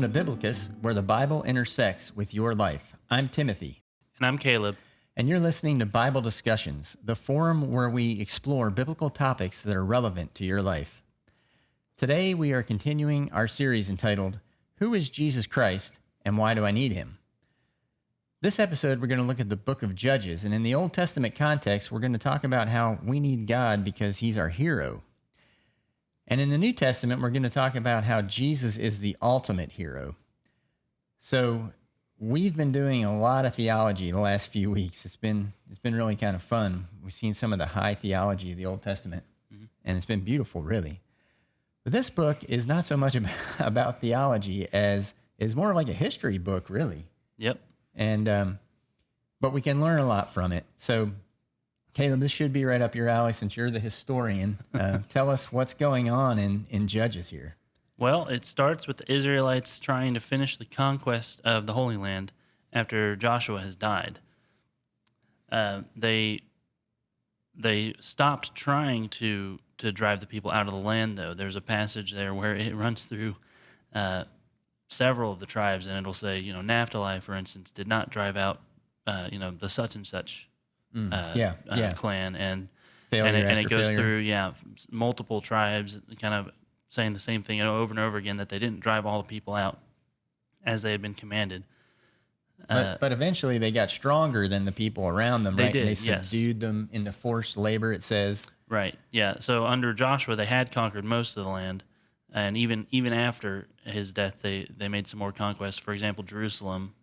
to Biblocus, where the Bible intersects with your life. I'm Timothy, And I'm Caleb. and you're listening to Bible Discussions, the forum where we explore biblical topics that are relevant to your life. Today, we are continuing our series entitled, Who is Jesus Christ and Why Do I Need Him? This episode, we're going to look at the book of Judges, and in the Old Testament context, we're going to talk about how we need God because he's our hero. And in the New Testament, we're going to talk about how Jesus is the ultimate hero. So we've been doing a lot of theology the last few weeks. It's been really kind of fun. We've seen some of the high theology of the Old Testament, and it's been beautiful, really. But this book is not so much about theology as is more like a history book, really. Yep. And but we can learn a lot from it. So, Caleb, this should be right up your alley since you're the historian. Tell us what's going on in Judges here. Well, it starts with the Israelites trying to finish the conquest of the Holy Land after Joshua has died. They stopped trying to drive the people out of the land, though. There's a passage there where it runs through several of the tribes, and it'll say, Naphtali, for instance, did not drive out, the such and such clan, and it goes through, multiple tribes, kind of saying the same thing over and over again, that they didn't drive all the people out as they had been commanded. But eventually they got stronger than the people around them, right? Did, and they subdued them into forced labor, it says. Right, yeah. So under Joshua, they had conquered most of the land, and even after his death, they made some more conquests. For example, Jerusalem,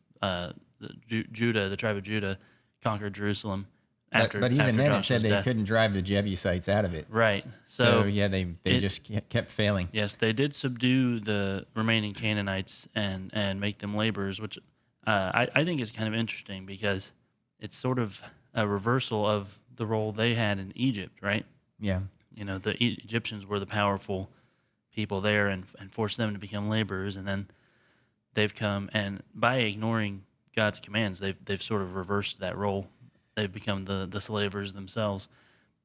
Judah, the tribe of Judah, conquered Jerusalem. But even then, Joshua's it said they death. couldn't drive the Jebusites out of it. Right. So they just kept failing. Yes, they did subdue the remaining Canaanites and make them laborers, which I think is kind of interesting because it's sort of a reversal of the role they had in Egypt, right? Yeah. The Egyptians were the powerful people there and forced them to become laborers, and then they've come, and by ignoring God's commands, they've sort of reversed that role. They've become the slavers themselves.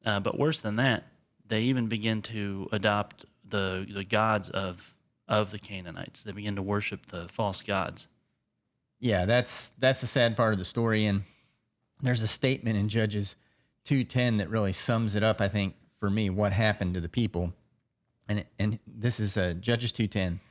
But worse than that, they even begin to adopt the gods of the Canaanites. They begin to worship the false gods. Yeah, that's the sad part of the story. And there's a statement in Judges 2:10 that really sums it up, I think, for me, what happened to the people. And this is Judges 2:10.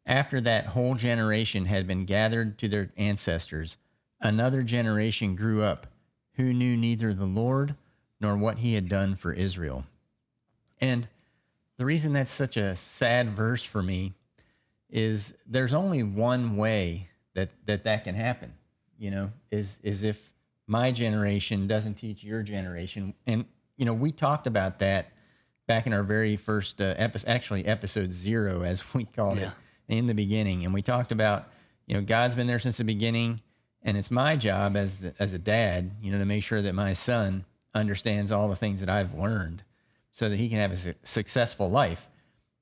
After that whole generation had been gathered to their ancestors, another generation grew up who knew neither the Lord nor what he had done for Israel. And the reason that's such a sad verse for me is there's only one way that can happen, is if my generation doesn't teach your generation. And, we talked about that back in our very first episode 0, as we called it, in the beginning. And we talked about, God's been there since the beginning. And it's my job as a dad, to make sure that my son understands all the things that I've learned so that he can have a successful life.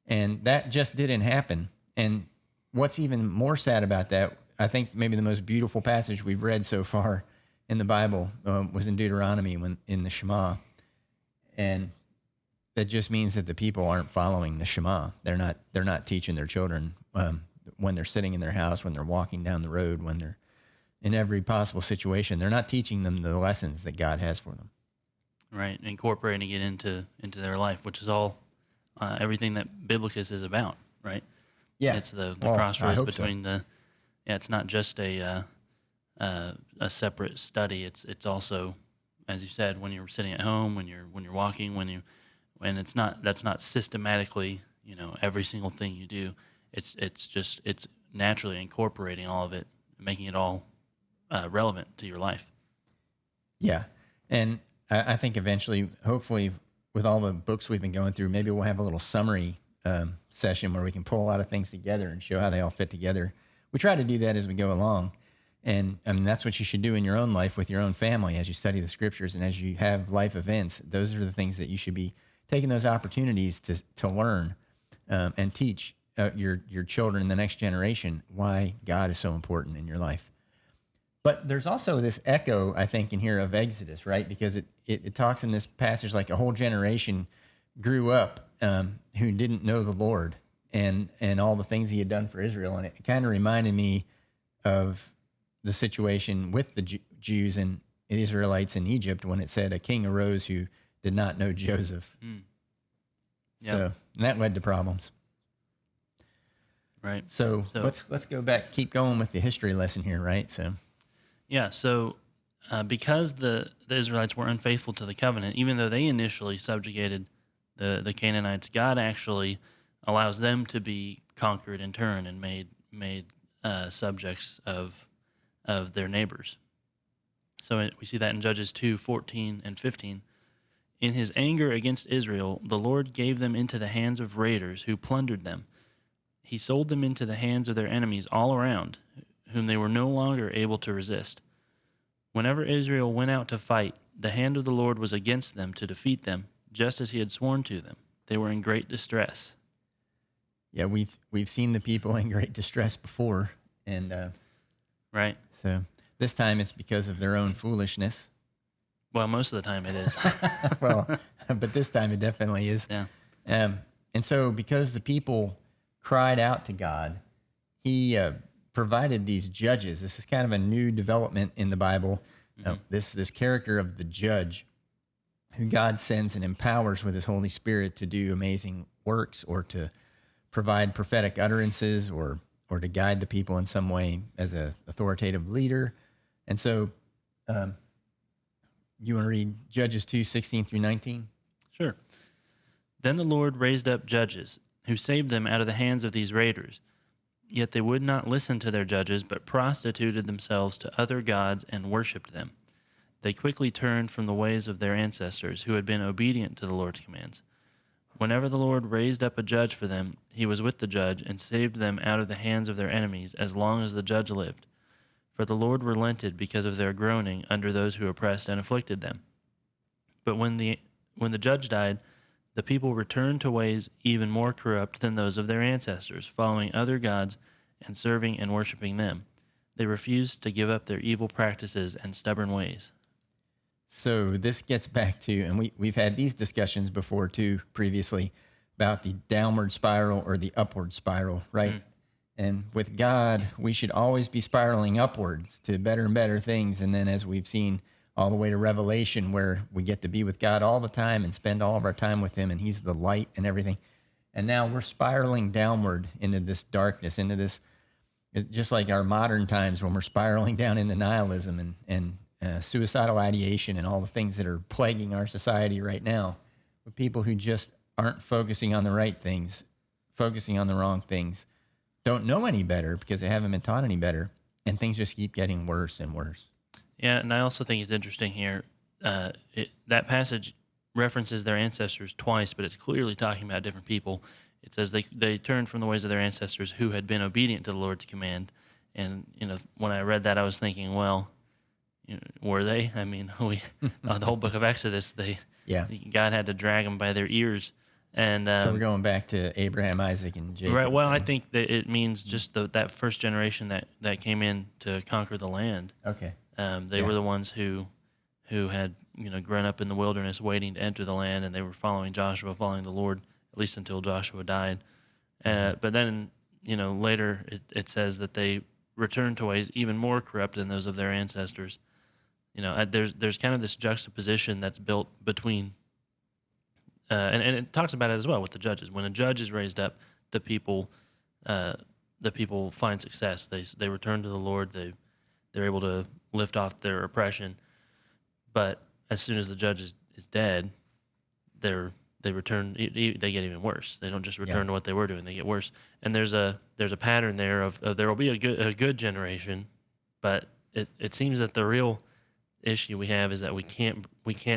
And that just didn't happen. And what's even more sad about that, I think maybe the most beautiful passage we've read so far in the Bible was in Deuteronomy, in the Shema. And that just means that the people aren't following the Shema. They're not teaching their children when they're sitting in their house, when they're walking down the road, when they're in every possible situation. They're not teaching them the lessons that God has for them. Right, incorporating it into their life, which is all everything that Biblocus is about, right? Yeah, it's the crossroads between so. It's not just a separate study. It's also, as you said, when you're sitting at home, when you're walking, when that's not systematically, every single thing you do. It's naturally incorporating all of it, making it all relevant to your life. Yeah. And I think eventually, hopefully, with all the books we've been going through, maybe we'll have a little summary session where we can pull a lot of things together and show how they all fit together. We try to do that as we go along. And that's what you should do in your own life with your own family as you study the scriptures and as you have life events. Those are the things that you should be taking those opportunities to learn and teach your children, the next generation, why God is so important in your life. But there's also this echo, I think, in here of Exodus, right? Because it talks in this passage like a whole generation grew up who didn't know the Lord. and all the things he had done for Israel. And it kind of reminded me of the situation with the Jews and Israelites in Egypt when it said a king arose who did not know Joseph. Mm. So Yep. and that led to problems. Right. So So let's go back, keep going with the history lesson here, right? So yeah. So because the Israelites were unfaithful to the covenant, even though they initially subjugated the Canaanites, God actually allows them to be conquered in turn and made subjects of their neighbors. So we see that in Judges 2:14 and 15. In his anger against Israel, the Lord gave them into the hands of raiders who plundered them. He sold them into the hands of their enemies all around, whom they were no longer able to resist. Whenever Israel went out to fight, the hand of the Lord was against them to defeat them, just as he had sworn to them. They were in great distress. yeah, we've seen the people in great distress before, and Right? so this time it's because of their own foolishness. Well, most of the time it is. Well, but this time it definitely is. Yeah. And so because the people cried out to God, he provided these judges. This is kind of a new development in the Bible. This character of the judge who God sends and empowers with his Holy Spirit to do amazing works or to provide prophetic utterances or to guide the people in some way as an authoritative leader. And so you want to read Judges 2:16 through 19? Sure. Then the Lord raised up judges, who saved them out of the hands of these raiders. Yet they would not listen to their judges, but prostituted themselves to other gods and worshipped them. They quickly turned from the ways of their ancestors, who had been obedient to the Lord's commands. Whenever the Lord raised up a judge for them, he was with the judge and saved them out of the hands of their enemies as long as the judge lived. For the Lord relented because of their groaning under those who oppressed and afflicted them. But when the judge died, the people returned to ways even more corrupt than those of their ancestors, following other gods and serving and worshiping them. They refused to give up their evil practices and stubborn ways. So this gets back to, and we've had these discussions before too, previously, about the downward spiral or the upward spiral, right? And with God, we should always be spiraling upwards to better and better things. And then as we've seen all the way to Revelation, where we get to be with God all the time and spend all of our time with him, and he's the light and everything. And now we're spiraling downward into this darkness, into this, just like our modern times when we're spiraling down into nihilism and suicidal ideation and all the things that are plaguing our society right now, with people who just aren't focusing on the right things, focusing on the wrong things, don't know any better because they haven't been taught any better, and things just keep getting worse and worse. Yeah, and I also think it's interesting here. That passage references their ancestors twice, but it's clearly talking about different people. It says they turned from the ways of their ancestors who had been obedient to the Lord's command. And when I read that, I was thinking, well, were they? I mean, the whole book of Exodus, God had to drag them by their ears. And so we're going back to Abraham, Isaac, and Jacob. Right. Well, I think that it means just that first generation that came in to conquer the land. Okay. They were the ones who had grown up in the wilderness, waiting to enter the land, and they were following Joshua, following the Lord, at least until Joshua died. But then later it says that they returned to ways even more corrupt than those of their ancestors. There's kind of this juxtaposition that's built between. And it talks about it as well with the judges. When a judge is raised up, the people find success. They return to the Lord. They're able to lift off their oppression. But as soon as the judge is dead, they return. They get even worse. They don't just return to what they were doing; they get worse. And there's a pattern there of there will be a good generation, but it seems that the real issue we have is that we can't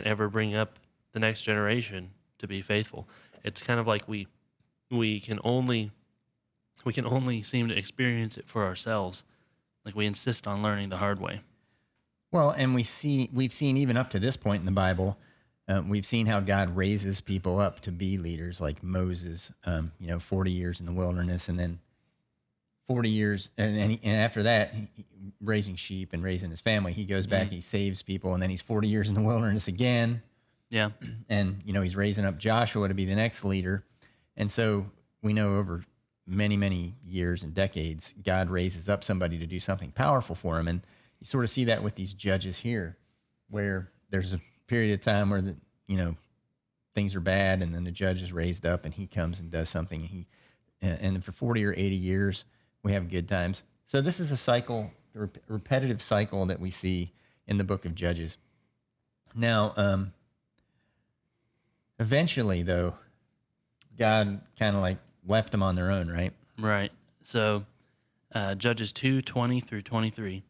ever bring up the next generation to be faithful. It's kind of like we can only seem to experience it for ourselves. Like we insist on learning the hard way. Well, and we've seen even up to this point in the Bible, we've seen how God raises people up to be leaders, like Moses. 40 years in the wilderness, and then 40 years, and after that, raising sheep and raising his family. He goes back, he saves people, and then he's 40 years in the wilderness again. Yeah. And, he's raising up Joshua to be the next leader. And so we know over many, many years and decades, God raises up somebody to do something powerful for him. And you sort of see that with these judges here, where there's a period of time where things are bad, and then the judge is raised up and he comes and does something. And for 40 or 80 years, we have good times. So this is a cycle, a repetitive cycle that we see in the book of Judges. Now, eventually, though, God kind of like left them on their own, right? Right. So, Judges 2:20 through 23.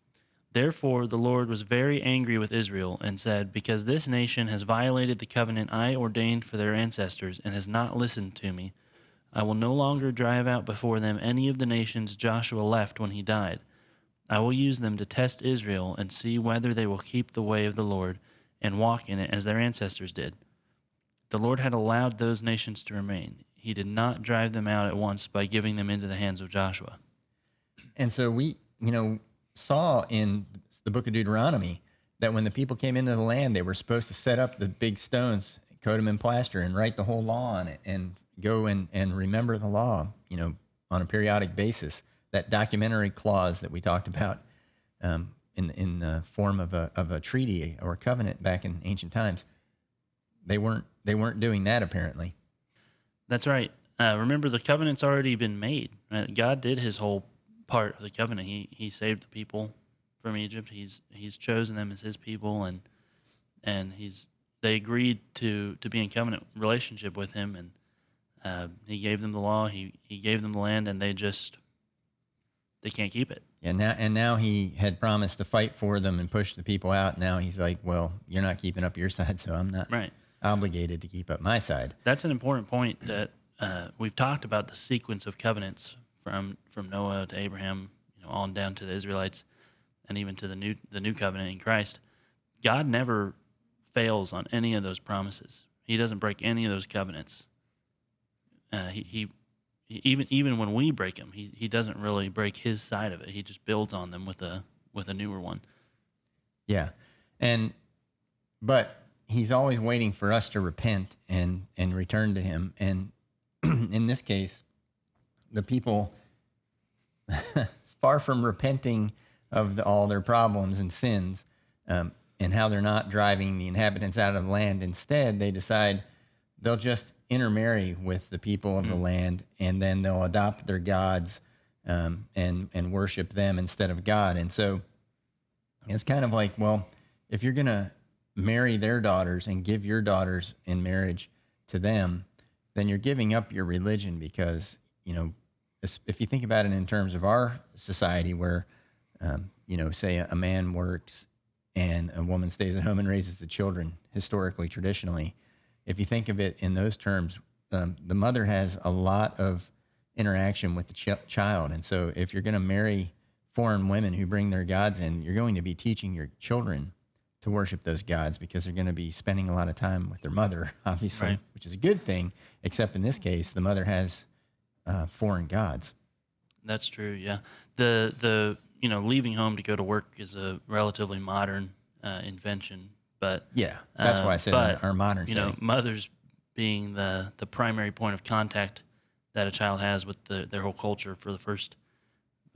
Therefore, the Lord was very angry with Israel and said, because this nation has violated the covenant I ordained for their ancestors and has not listened to me, I will no longer drive out before them any of the nations Joshua left when he died. I will use them to test Israel and see whether they will keep the way of the Lord and walk in it as their ancestors did. The Lord had allowed those nations to remain. He did not drive them out at once by giving them into the hands of Joshua. And so we, saw in the book of Deuteronomy that when the people came into the land, they were supposed to set up the big stones, coat them in plaster, and write the whole law on it, and go and remember the law, on a periodic basis. That documentary clause that we talked about in the form of a treaty or a covenant back in ancient times, they weren't doing that apparently. That's right. Remember, the covenant's already been made. God did his whole part of the covenant. He saved the people from Egypt. He's chosen them as his people, and they agreed to be in covenant relationship with him, and he gave them the law. He gave them the land, and they can't keep it. And now he had promised to fight for them and push the people out. Now he's like, well, you're not keeping up your side, so I'm not obligated to keep up my side. That's an important point that we've talked about, the sequence of covenants from Noah to Abraham, on down to the Israelites, and even to the new covenant in Christ. God never fails on any of those promises. He doesn't break any of those covenants. He even when we break them, he doesn't really break his side of it. He just builds on them with a newer one. Yeah, but he's always waiting for us to repent and return to him. And in this case, the people, far from repenting of all their problems and sins, and how they're not driving the inhabitants out of the land, instead they decide they'll just intermarry with the people of the land, and then they'll adopt their gods and worship them instead of God. And so it's kind of like, well, if you're going to marry their daughters and give your daughters in marriage to them, then you're giving up your religion, because, if you think about it in terms of our society where, say a man works and a woman stays at home and raises the children, historically, traditionally, if you think of it in those terms, the mother has a lot of interaction with the child. And so if you're going to marry foreign women who bring their gods in, you're going to be teaching your children to worship those gods, because they're going to be spending a lot of time with their mother, obviously, Right. which is a good thing, except in this case, the mother has foreign gods. That's true. Yeah. The leaving home to go to work is a relatively modern invention, but Yeah, that's why I said in our modern setting. mothers being the primary point of contact that a child has with their whole culture for the first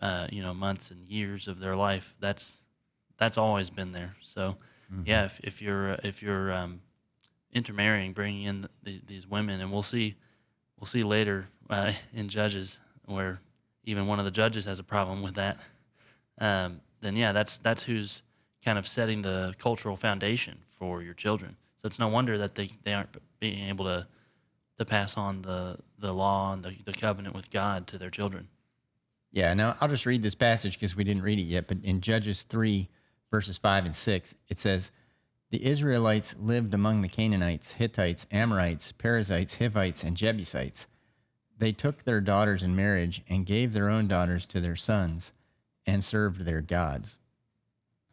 months and years of their life. That's always been there. So yeah, if you're intermarrying, bringing in these women, and we'll see later in Judges where even one of the judges has a problem with that. Then yeah, that's who's kind of setting the cultural foundation for your children. So it's no wonder that they aren't being able to pass on the law and the covenant with God to their children. Yeah, now I'll just read this passage because we didn't read it yet, but in Judges 3, verses 5 and 6, it says, "The Israelites lived among the Canaanites, Hittites, Amorites, Perizzites, Hivites, and Jebusites. They took their daughters in marriage and gave their own daughters to their sons and served their gods."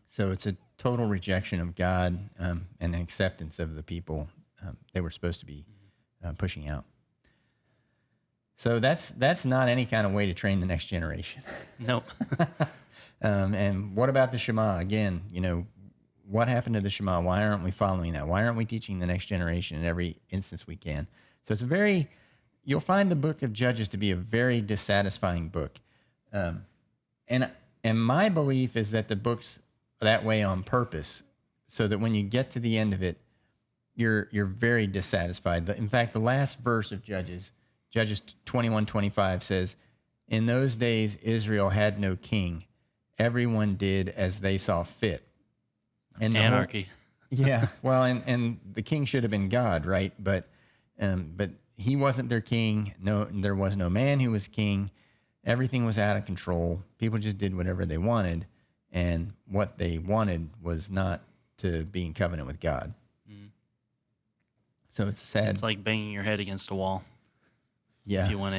So it's a total rejection of God and an acceptance of the people they were supposed to be pushing out. So that's not any kind of way to train the next generation. Nope. And what about the Shema? Again, what happened to the Shema? Why aren't we following that? Why aren't we teaching the next generation in every instance we can? So it's a very, you'll find the book of Judges to be a very dissatisfying book. Um, and and my belief is that the book's that way on purpose, so that when you get to the end of it, you're very dissatisfied. In fact, the last verse of Judges 21:25 says, "In those days Israel had no king; everyone did as they saw fit." And Anarchy. yeah, well, and the king should have been God, right? But he wasn't their king. No, there was no man who was king. Everything was out of control. People just did whatever they wanted, and what they wanted was not to be in covenant with God. Mm. So it's sad. It's like banging your head against a wall. Yeah, If you want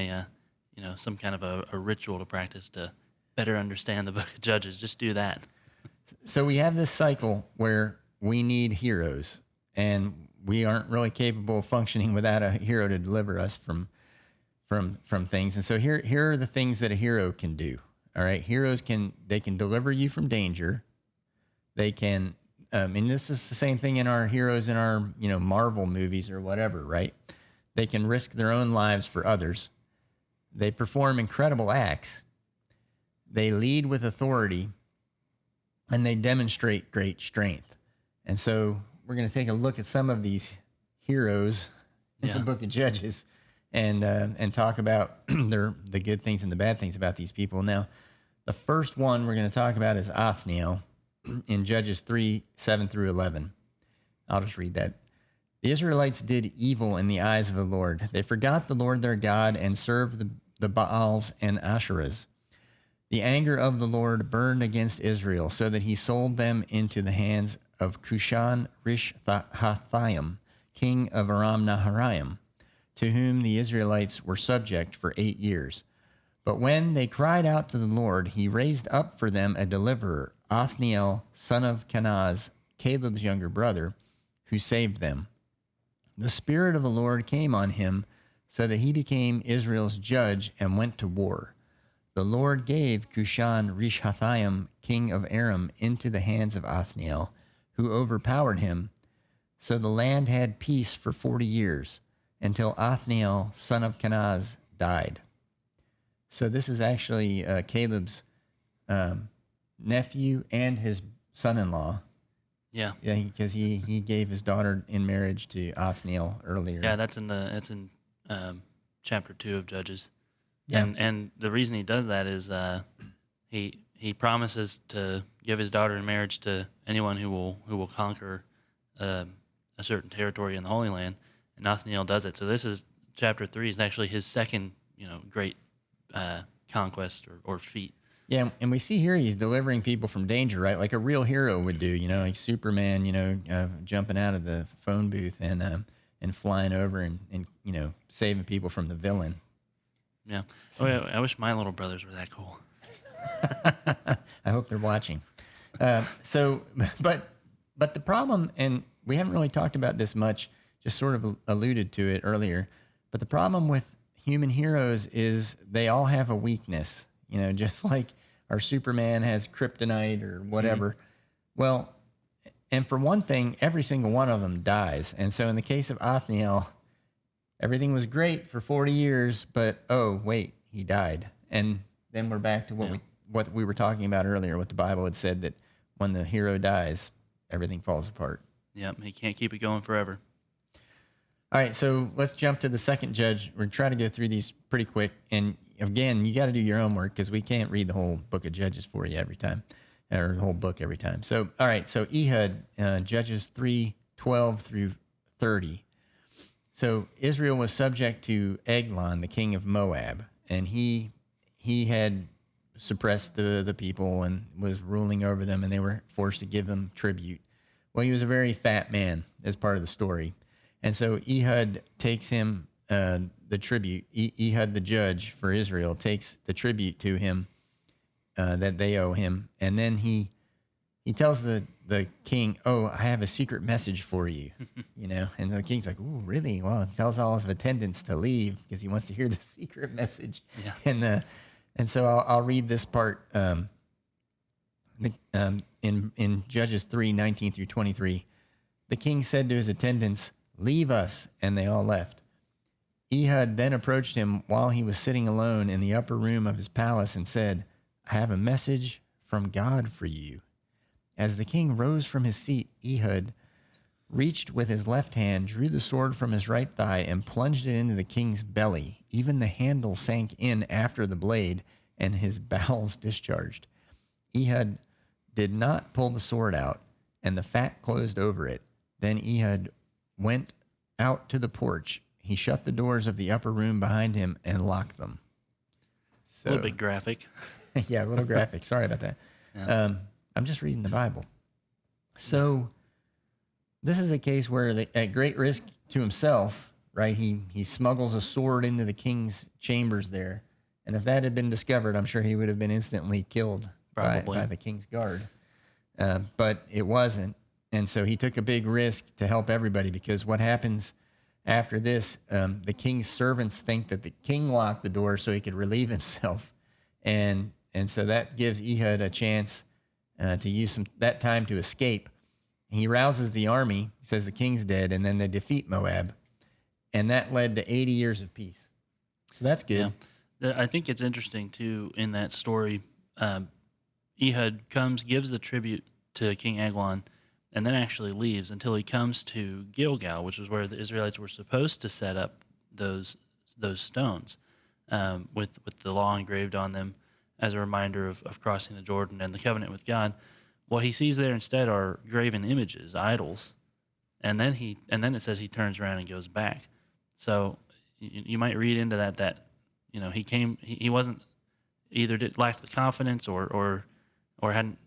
some kind of a ritual to practice to better understand the book of Judges, just do that. so we have this cycle where we need heroes, and we aren't really capable of functioning without a hero to deliver us from things. And so here are the things that a hero can do. All right, heroes can deliver you from danger. They can, and this is the same thing in our heroes in our Marvel movies or whatever, right? They can risk their own lives for others. They perform incredible acts. They lead with authority, and they demonstrate great strength. And so we're going to take a look at some of these heroes in the Yeah. book of Judges, and talk about the good things and the bad things about these people. Now, the first one we're going to talk about is Othniel in Judges 3:7-11. I'll just read that. The Israelites did evil in the eyes of the Lord. They forgot the Lord their God and served the Baals and Asherahs. The anger of the Lord burned against Israel, so that he sold them into the hands of Cushan Rishathaim, king of Aram Naharaim, to whom the Israelites were subject for 8 years. But when they cried out to the Lord, he raised up for them a deliverer, Othniel, son of Kenaz, Caleb's younger brother, who saved them. The Spirit of the Lord came on him, so that he became Israel's judge and went to war. The Lord gave Cushan Rishathaim, king of Aram, into the hands of Othniel, who overpowered him. So the land had peace for 40 years, until Othniel, son of Kenaz, died. So this is actually Caleb's nephew and his son-in-law. Yeah. Yeah, because he gave his daughter in marriage to Othniel earlier. Yeah, that's in chapter 2 of Judges. Yeah. And the reason he does that is he promises to give his daughter in marriage to anyone who will conquer a certain territory in the Holy Land, and Othniel does it. So this is chapter 3 is actually his second great conquest or feat. Yeah, and we see here he's delivering people from danger, right? Like a real hero would do, like Superman, jumping out of the phone booth and flying over and saving people from the villain. Yeah. Oh, yeah, I wish my little brothers were that cool. I hope they're watching. But the problem, and we haven't really talked about this much, just sort of alluded to it earlier, but the problem with human heroes is they all have a weakness, just like our Superman has kryptonite or whatever. Mm-hmm. Well, and for one thing, every single one of them dies. And so in the case of Othniel, everything was great for 40 years, but oh, wait, he died. And then we're back to what we were talking about earlier, what the Bible had said, that when the hero dies, everything falls apart. Yep, he can't keep it going forever. All right, so let's jump to the second judge. We're trying to go through these pretty quick. And again, you got to do your homework because we can't read the whole book of Judges for you every time, or the whole book every time. So, all right, so Ehud, Judges 3:12-30. So Israel was subject to Eglon, the king of Moab, and he had suppressed the people and was ruling over them, and they were forced to give them tribute. Well, he was a very fat man, as part of the story. And so Ehud takes him the tribute. Ehud, the judge for Israel, takes the tribute to him that they owe him. And then he tells the king, "Oh, I have a secret message for you," And the king's like, "Ooh, really?" Well, he tells all his attendants to leave because he wants to hear the secret message. Yeah. And so I'll read this part in Judges 3:19-23. The king said to his attendants, "Leave us," and they all left. Ehud then approached him while he was sitting alone in the upper room of his palace and said, I have a message from God for you. As the king rose from his seat, Ehud reached with his left hand, drew the sword from his right thigh, and plunged it into the king's belly. Even the handle sank in after the blade, and his bowels discharged. Ehud did not pull the sword out, and the fat closed over it. Then Ehud went out to the porch. He shut the doors of the upper room behind him and locked them. A little bit graphic. Yeah, a little graphic. Sorry about that. Yeah. I'm just reading the Bible. So this is a case where, at great risk to himself, right, he smuggles a sword into the king's chambers there. And if that had been discovered, I'm sure he would have been instantly killed by the king's guard. But it wasn't. And so he took a big risk to help everybody, because what happens after this, the king's servants think that the king locked the door so he could relieve himself. And so that gives Ehud a chance to use that time to escape. He rouses the army, says the king's dead, and then they defeat Moab. And that led to 80 years of peace. So that's good. Yeah. I think it's interesting, too, in that story. Ehud comes, gives the tribute to King Eglon, and then actually leaves until he comes to Gilgal, which is where the Israelites were supposed to set up those stones with the law engraved on them as a reminder of crossing the Jordan and the covenant with God. What he sees there instead are graven images, idols, and then it says he turns around and goes back. So you might read into that he wasn't either lacked the confidence or hadn't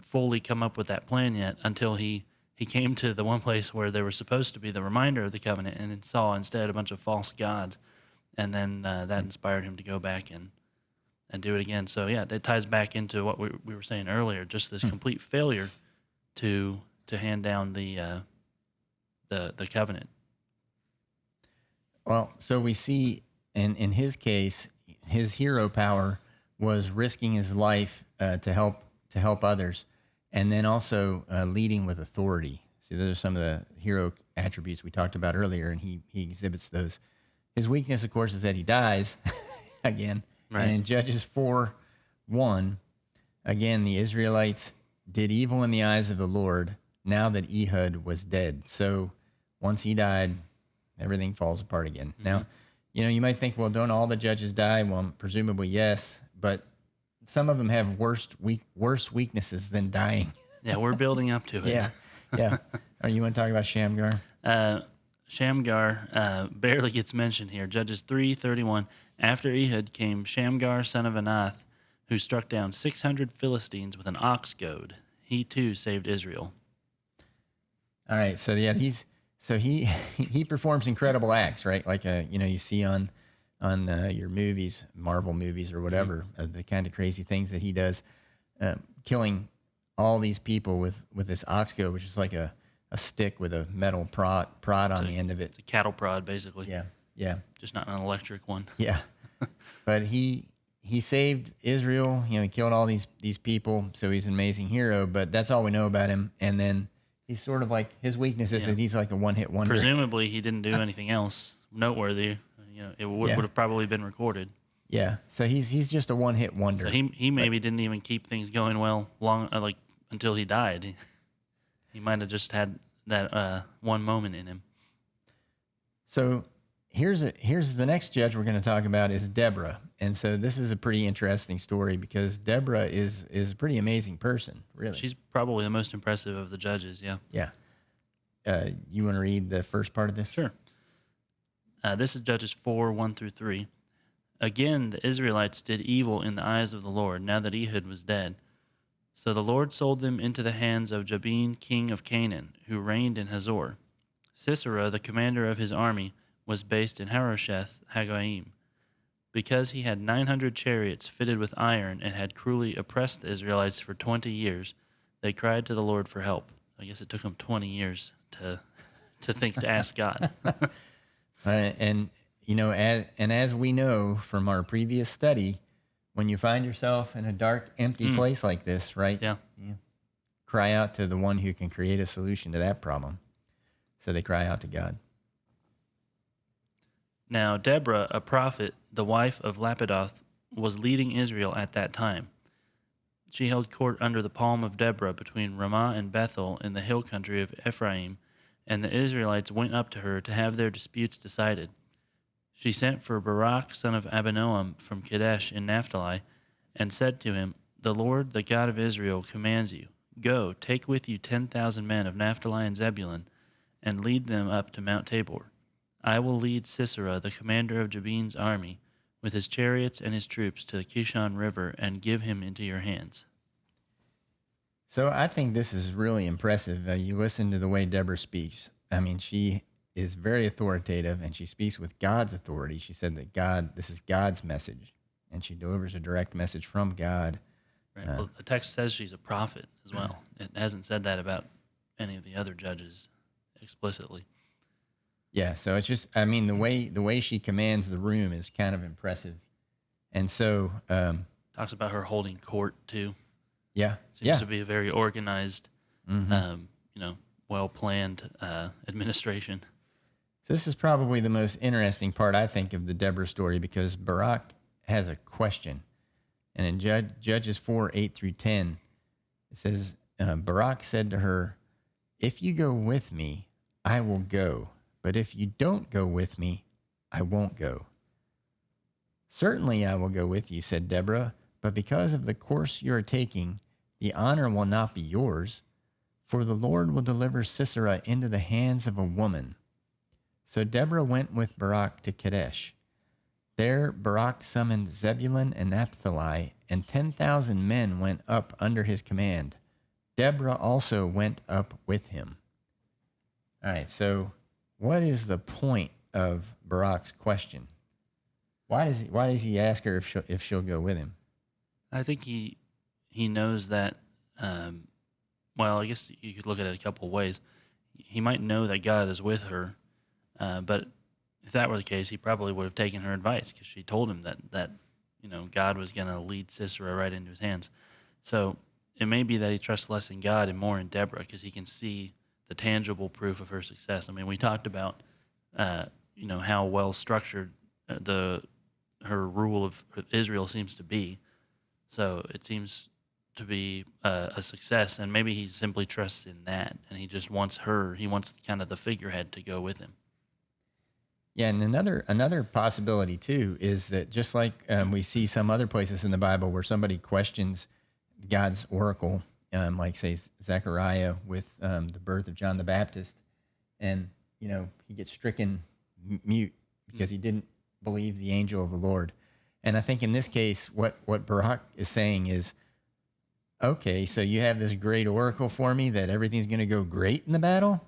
fully come up with that plan yet until he came to the one place where there was supposed to be the reminder of the covenant, and then saw instead a bunch of false gods, and then that inspired him to go back and do it again. So yeah, it ties back into what we were saying earlier, just this complete failure to hand down the covenant. Well, so we see in his case, his hero power was risking his life to help others, and then also leading with authority. See, those are some of the hero attributes we talked about earlier, and he exhibits those. His weakness, of course, is that he dies again. Right. And in Judges 4:1, again, the Israelites did evil in the eyes of the Lord now that Ehud was dead. So once he died, everything falls apart again. Mm-hmm. Now, you might think, well, don't all the judges die? Well, presumably yes, but some of them have worse weaknesses than dying. Yeah, we're building up to it. Yeah. You want to talk about Shamgar? Shamgar barely gets mentioned here. Judges 3:31. After Ehud came Shamgar, son of Anath, who struck down 600 Philistines with an ox goad. He too saved Israel. All right, so yeah, he performs incredible acts, right? Like you see on your movies, Marvel movies or whatever, the kind of crazy things that he does, killing all these people with this ox goad, which is like a stick with a metal prod on the end of it. It's a cattle prod, basically. Yeah. Just not an electric one. Yeah. But he saved Israel. He killed all these people, so he's an amazing hero. But that's all we know about him. And then he's sort of like, his weakness is that he's like a one-hit wonder. Presumably, he didn't do anything else noteworthy. It would have probably been recorded. Yeah. So he's just a one-hit wonder. So he maybe didn't even keep things going well until he died. He might have just had that one moment in him. So here's the next judge we're going to talk about is Deborah. And so this is a pretty interesting story because Deborah is a pretty amazing person, really. She's probably the most impressive of the judges, yeah. Yeah. You want to read the first part of this? Sure. This is Judges 4:1-3. Again, the Israelites did evil in the eyes of the Lord, now that Ehud was dead. So the Lord sold them into the hands of Jabin, king of Canaan, who reigned in Hazor. Sisera, the commander of his army, was based in Harosheth Hagoyim. Because he had 900 chariots fitted with iron and had cruelly oppressed the Israelites for 20 years, they cried to the Lord for help. I guess it took them 20 years to think to ask God. And as we know from our previous study, when you find yourself in a dark, empty place like this, right? Yeah. You cry out to the one who can create a solution to that problem. So they cry out to God. Now Deborah, a prophet, the wife of Lapidoth, was leading Israel at that time. She held court under the palm of Deborah between Ramah and Bethel in the hill country of Ephraim, and the Israelites went up to her to have their disputes decided. She sent for Barak son of Abinoam from Kadesh in Naphtali, and said to him, "The Lord, the God of Israel, commands you, go, take with you 10,000 men of Naphtali and Zebulun, and lead them up to Mount Tabor. I will lead Sisera, the commander of Jabin's army, with his chariots and his troops to the Kishon River, and give him into your hands." So I think this is really impressive. You listen to the way Deborah speaks. I mean, she is very authoritative and she speaks with God's authority. She said that this is God's message, and she delivers a direct message from God. Right. Well, the text says she's a prophet as well. It hasn't said that about any of the other judges explicitly. Yeah, so it's just, I mean, the way she commands the room is kind of impressive. And so, Talks about her holding court too. yeah, Seems to be a very organized, well planned administration. So this is probably the most interesting part, I think, of the Deborah story, because Barak has a question. And in Judges 4:8-10, it says, Barak said to her, "If you go with me, I will go. But if you don't go with me, I won't go." "Certainly I will go with you," said Deborah, "but because of the course you are taking, the honor will not be yours, for the Lord will deliver Sisera into the hands of a woman." So Deborah went with Barak to Kadesh. There Barak summoned Zebulun and Naphtali, and 10,000 men went up under his command. Deborah also went up with him. All right, so what is the point of Barak's question? Why does he ask her if she'll go with him? I think he knows that. Well, I guess you could look at it a couple of ways. He might know that God is with her, but if that were the case, he probably would have taken her advice, because she told him that God was going to lead Sisera right into his hands. So it may be that he trusts less in God and more in Deborah, because he can see the tangible proof of her success. I mean, we talked about how well structured her rule of Israel seems to be. So it seems to be a success, and maybe he simply trusts in that, and he just wants her. He wants kind of the figurehead to go with him. Yeah, and another possibility too is that, just like we see some other places in the Bible where somebody questions God's oracle, like say Zechariah with the birth of John the Baptist, and he gets stricken mute because he didn't believe the angel of the Lord. And I think in this case, what Barak is saying is, okay, so you have this great oracle for me that everything's going to go great in the battle.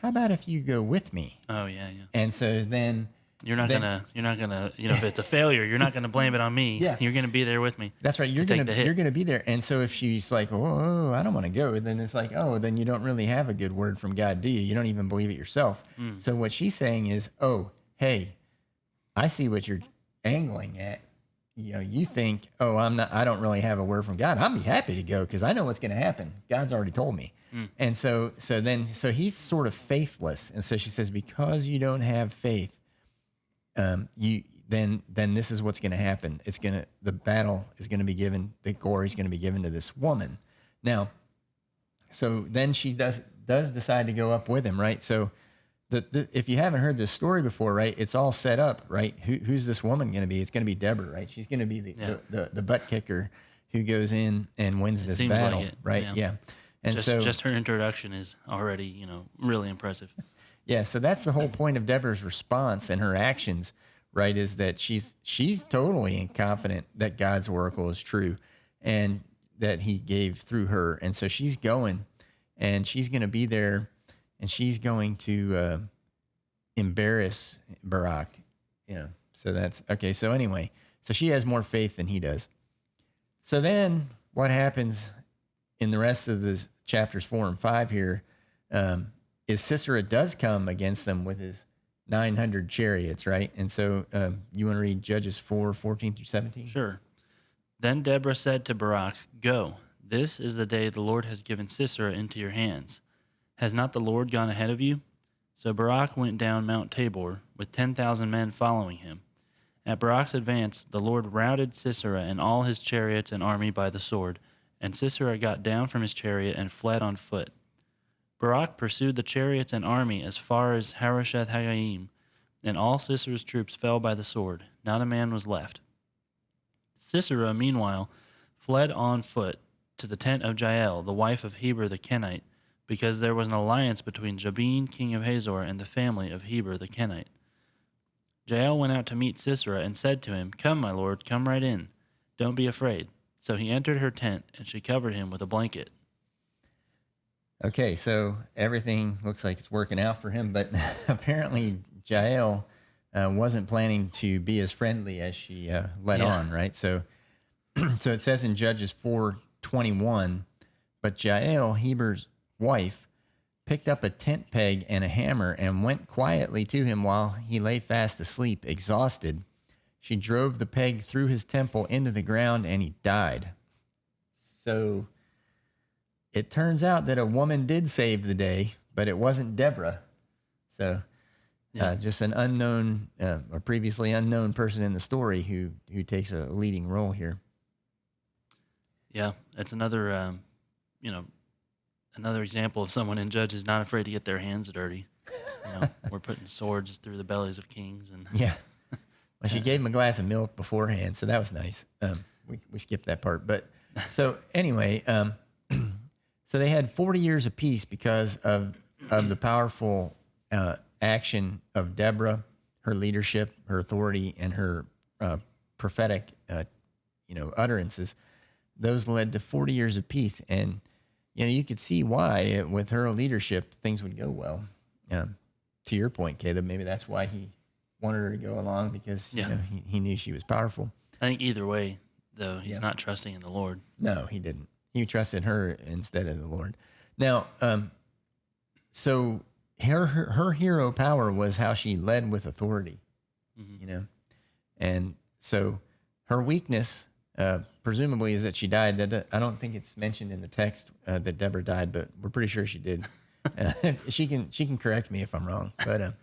How about if you go with me? Oh yeah. And so then you're not gonna if it's a failure, you're not gonna blame it on me. Yeah. You're gonna be there with me. That's right. You're gonna be there. And so if she's like, "Oh, I don't want to go," then it's like, "Oh, then you don't really have a good word from God, do you? You don't even believe it yourself." So what she's saying is, "Oh, hey, I see what you're angling at. You think, oh, I don't really have a word from God. I'd be happy to go because I know what's going to happen. God's already told me." And so he's sort of faithless. And so she says, because you don't have faith, then this is what's going to happen. The battle is going to be given, the glory is going to be given to this woman. Now, so then she does decide to go up with him, right? So if you haven't heard this story before, right, it's all set up, right? Who's this woman going to be? It's going to be Deborah, right? She's going to be the butt kicker who goes in and wins this battle, like it, right? Yeah. And just her introduction is already, really impressive. Yeah, so that's the whole point of Deborah's response and her actions, right? Is that she's totally confident that God's oracle is true and that he gave through her. And so she's going, and she's going to be there, and she's going to embarrass Barak. So that's okay. So anyway, so she has more faith than he does. So then what happens in the rest of the chapters 4 and 5 here is Sisera does come against them with his 900 chariots, right? And so you want to read Judges 4:14-17? Sure. Then Deborah said to Barak, "Go. This is the day the Lord has given Sisera into your hands. Has not the Lord gone ahead of you? So Barak went down Mount Tabor with 10,000 men following him. At Barak's advance, the Lord routed Sisera and all his chariots and army by the sword, and Sisera got down from his chariot and fled on foot. Barak pursued the chariots and army as far as Harosheth Hagoyim, and all Sisera's troops fell by the sword. Not a man was left. Sisera, meanwhile, fled on foot to the tent of Jael, the wife of Heber the Kenite, because there was an alliance between Jabin, king of Hazor, and the family of Heber the Kenite. Jael went out to meet Sisera and said to him, "Come, my lord, come right in. Don't be afraid." So he entered her tent, and she covered him with a blanket. Okay, so everything looks like it's working out for him, but apparently Jael wasn't planning to be as friendly as she let Yeah. on, right? So, so it says in Judges 4:21, but Jael, Heber's wife, picked up a tent peg and a hammer and went quietly to him while he lay fast asleep, exhausted. She drove the peg through his temple into the ground, and he died. So it turns out that a woman did save the day, but it wasn't Deborah. So Yeah. just an unknown or previously unknown person in the story who takes a leading role here. Yeah, it's another, another example of someone in Judges not afraid to get their hands dirty. We're putting swords through the bellies of kings, and Yeah. Well, she gave him a glass of milk beforehand, so that was nice. We skipped that part, but so anyway, so they had 40 years of peace because of the powerful action of Deborah, her leadership, her authority, and her prophetic, utterances. Those led to 40 years of peace, and you could see why with her leadership things would go well. To your point, Caleb, maybe that's why he wanted her to go along because Yeah. he knew she was powerful. I think either way, though, he's Yeah. not trusting in the Lord. No, he didn't. He trusted her instead of the Lord. Now, so her hero power was how she led with authority, Mm-hmm. and so her weakness, presumably, is that she died. That I don't think it's mentioned in the text that Deborah died, but we're pretty sure she did. She can correct me if I'm wrong, but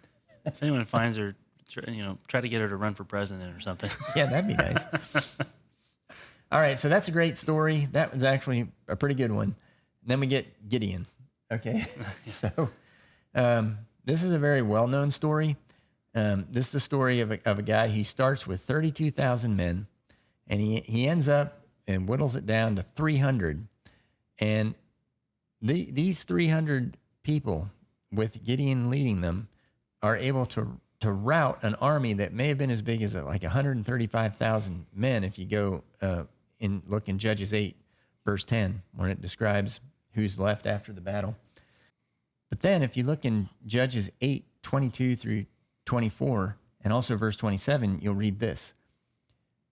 If anyone finds her, try to get her to run for president or something. yeah, that'd be nice. All right, so that's a great story. That was actually a pretty good one. And then we get Gideon. Okay, so this is a very well-known story. This is the story of a guy. He starts with 32,000 men, and he ends up and whittles it down to 300. And these 300 people, with Gideon leading them, are able to rout an army that may have been as big as like 135,000 men if you go look in Judges 8, verse 10, when it describes who's left after the battle. But then if you look in Judges 8, 22 through 24, and also verse 27, you'll read this.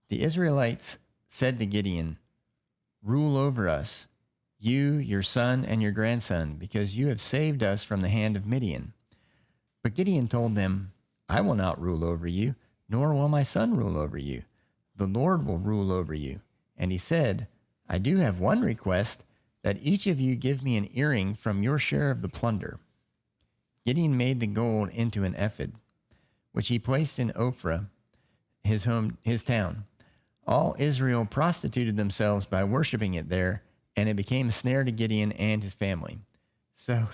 The Israelites said to Gideon, "Rule over us, you, your son, and your grandson, because you have saved us from the hand of Midian." But Gideon told them, "I will not rule over you, nor will my son rule over you. The Lord will rule over you." And he said, "I do have one request, that each of you give me an earring from your share of the plunder." Gideon made the gold into an ephod, which he placed in Ophrah, his town. All Israel prostituted themselves by worshiping it there, and it became a snare to Gideon and his family. So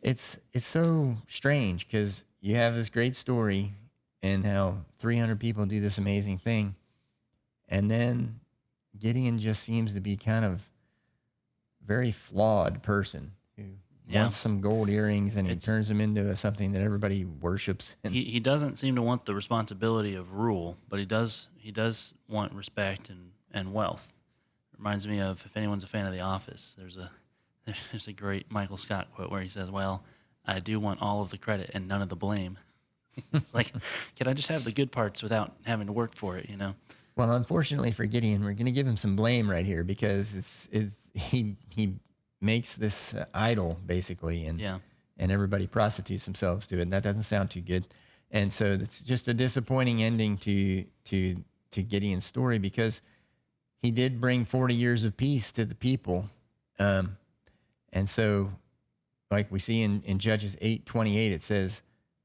it's so strange because you have this great story and how 300 people do this amazing thing, and then Gideon just seems to be kind of very flawed person who wants some gold earrings, and he turns them into something that everybody worships. And He doesn't seem to want the responsibility of rule, but he does want respect and wealth. Reminds me of, if anyone's a fan of The Office, there's a great Michael Scott quote where he says, "Well, I do want all of the credit and none of the blame." Like, can I just have the good parts without having to work for it? Well, unfortunately for Gideon, we're going to give him some blame right here because he makes this idol basically, and Yeah. and everybody prostitutes themselves to it. And that doesn't sound too good, and so it's just a disappointing ending to Gideon's story because he did bring 40 years of peace to the people, and so like we see in Judges 8:28, it says,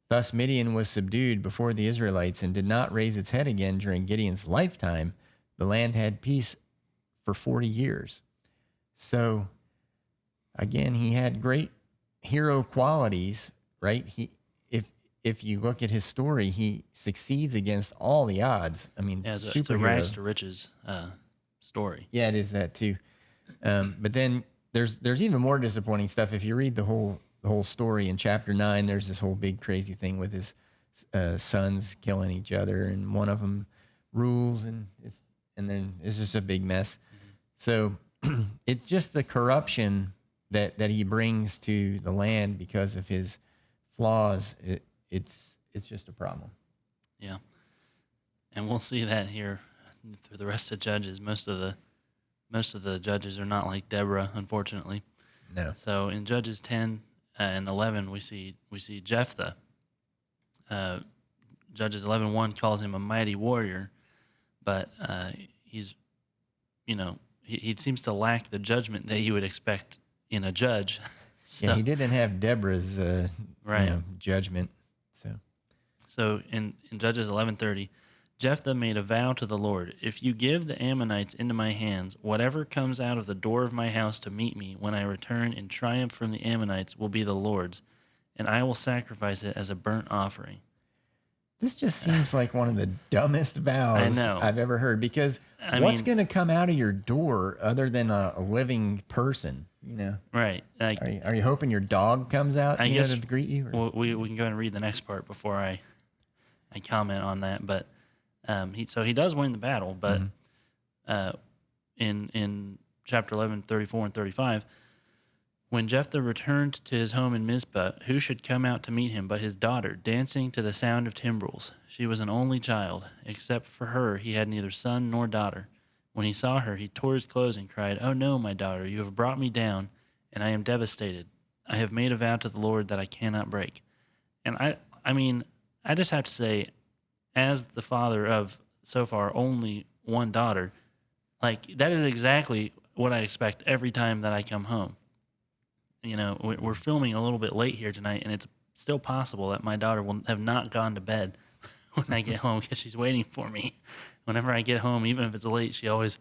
"Thus Midian was subdued before the Israelites and did not raise its head again during Gideon's lifetime. The land had peace for 40 years." So again, he had great hero qualities, right? If you look at his story, he succeeds against all the odds. I mean, Yeah, it's a rags superhero. to riches story. Yeah, it is that too. But then there's even more disappointing stuff. If you read the whole story in chapter 9, there's this whole big crazy thing with his sons killing each other, and one of them rules, and then it's just a big mess. So it's just the corruption that he brings to the land because of his flaws. It's just a problem. Yeah, and we'll see that here through the rest of Judges. Most of the judges are not like Deborah, unfortunately. No. So in Judges 10 and 11, we see Jephthah. Judges 11:1 calls him a mighty warrior, but he's, he seems to lack the judgment that you would expect in a judge. Yeah, he didn't have Deborah's Right. judgment. So in Judges 11:30, Jephthah made a vow to the Lord: "If you give the Ammonites into my hands, whatever comes out of the door of my house to meet me when I return in triumph from the Ammonites will be the Lord's, and I will sacrifice it as a burnt offering." This just seems like one of the dumbest vows know. I've ever heard, because I what's mean- going to come out of your door other than a living person? Right. Like, Are you hoping your dog comes out I guess to greet you? Or- we can go ahead and read the next part before I comment on that. But he does win the battle, but in chapter 11:34 and 35, when Jephthah returned to his home in Mizpah, who should come out to meet him but his daughter, dancing to the sound of timbrels? She was an only child. Except for her, he had neither son nor daughter. When he saw her, he tore his clothes and cried, "Oh no, my daughter, you have brought me down, and I am devastated. I have made a vow to the Lord that I cannot break." And I mean, I just have to say, as the father of so far only one daughter, like, that is exactly what I expect every time that I come home. We're filming a little bit late here tonight, and it's still possible that my daughter will have not gone to bed when I get home because she's waiting for me. Whenever I get home, even if it's late, she always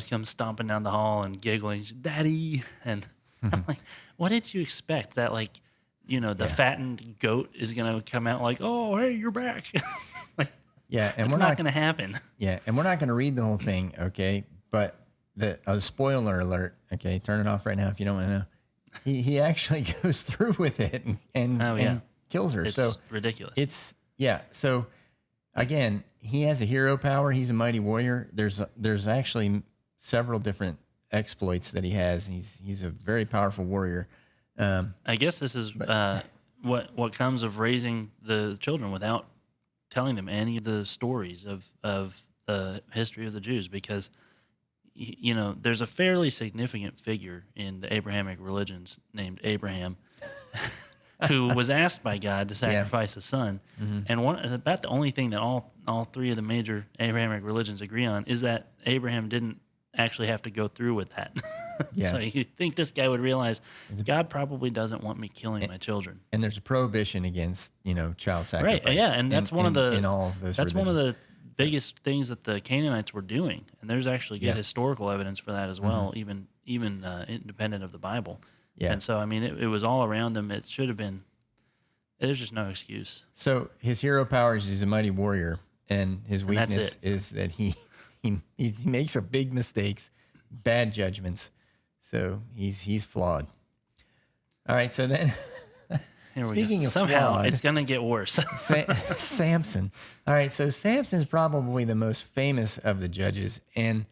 comes stomping down the hall and giggling, she's, "Daddy!" And I'm like, what did you expect? That, like, the fattened goat is gonna come out like, "Oh, hey, you're back." Like, Yeah, and it's we're not not gonna happen. Yeah, and we're not going to read the whole thing, okay? But the spoiler alert, okay? Turn it off right now if you don't want to know. He actually goes through with it and Oh, yeah. kills her. It's So ridiculous. So again, he has a hero power. He's a mighty warrior. There's actually several different exploits that he has. He's a very powerful warrior. I guess this is what comes of raising the children without telling them any of the stories of the history of the Jews, because there's a fairly significant figure in the Abrahamic religions named Abraham, who was asked by God to sacrifice a son. And about the only thing that all three of the major Abrahamic religions agree on is that Abraham didn't actually have to go through with that. Yeah. So you think this guy would realize God probably doesn't want me killing my children. And there's a prohibition against, child sacrifice. Right. Yeah, and that's one of the in all of those that's one of religions. the biggest things that the Canaanites were doing, and there's actually good Yeah. historical evidence for that as well, even independent of the Bible. Yeah. And so, I mean, it was all around them. It should have been. There's just no excuse. So his hero powers, he's a mighty warrior, and his And that's weakness it. is that he makes a big mistakes, bad judgments. So he's flawed. All right, so then Here we speaking go. of Somehow flawed, it's gonna get worse. Samson. All right, so Samson's probably the most famous of the judges. And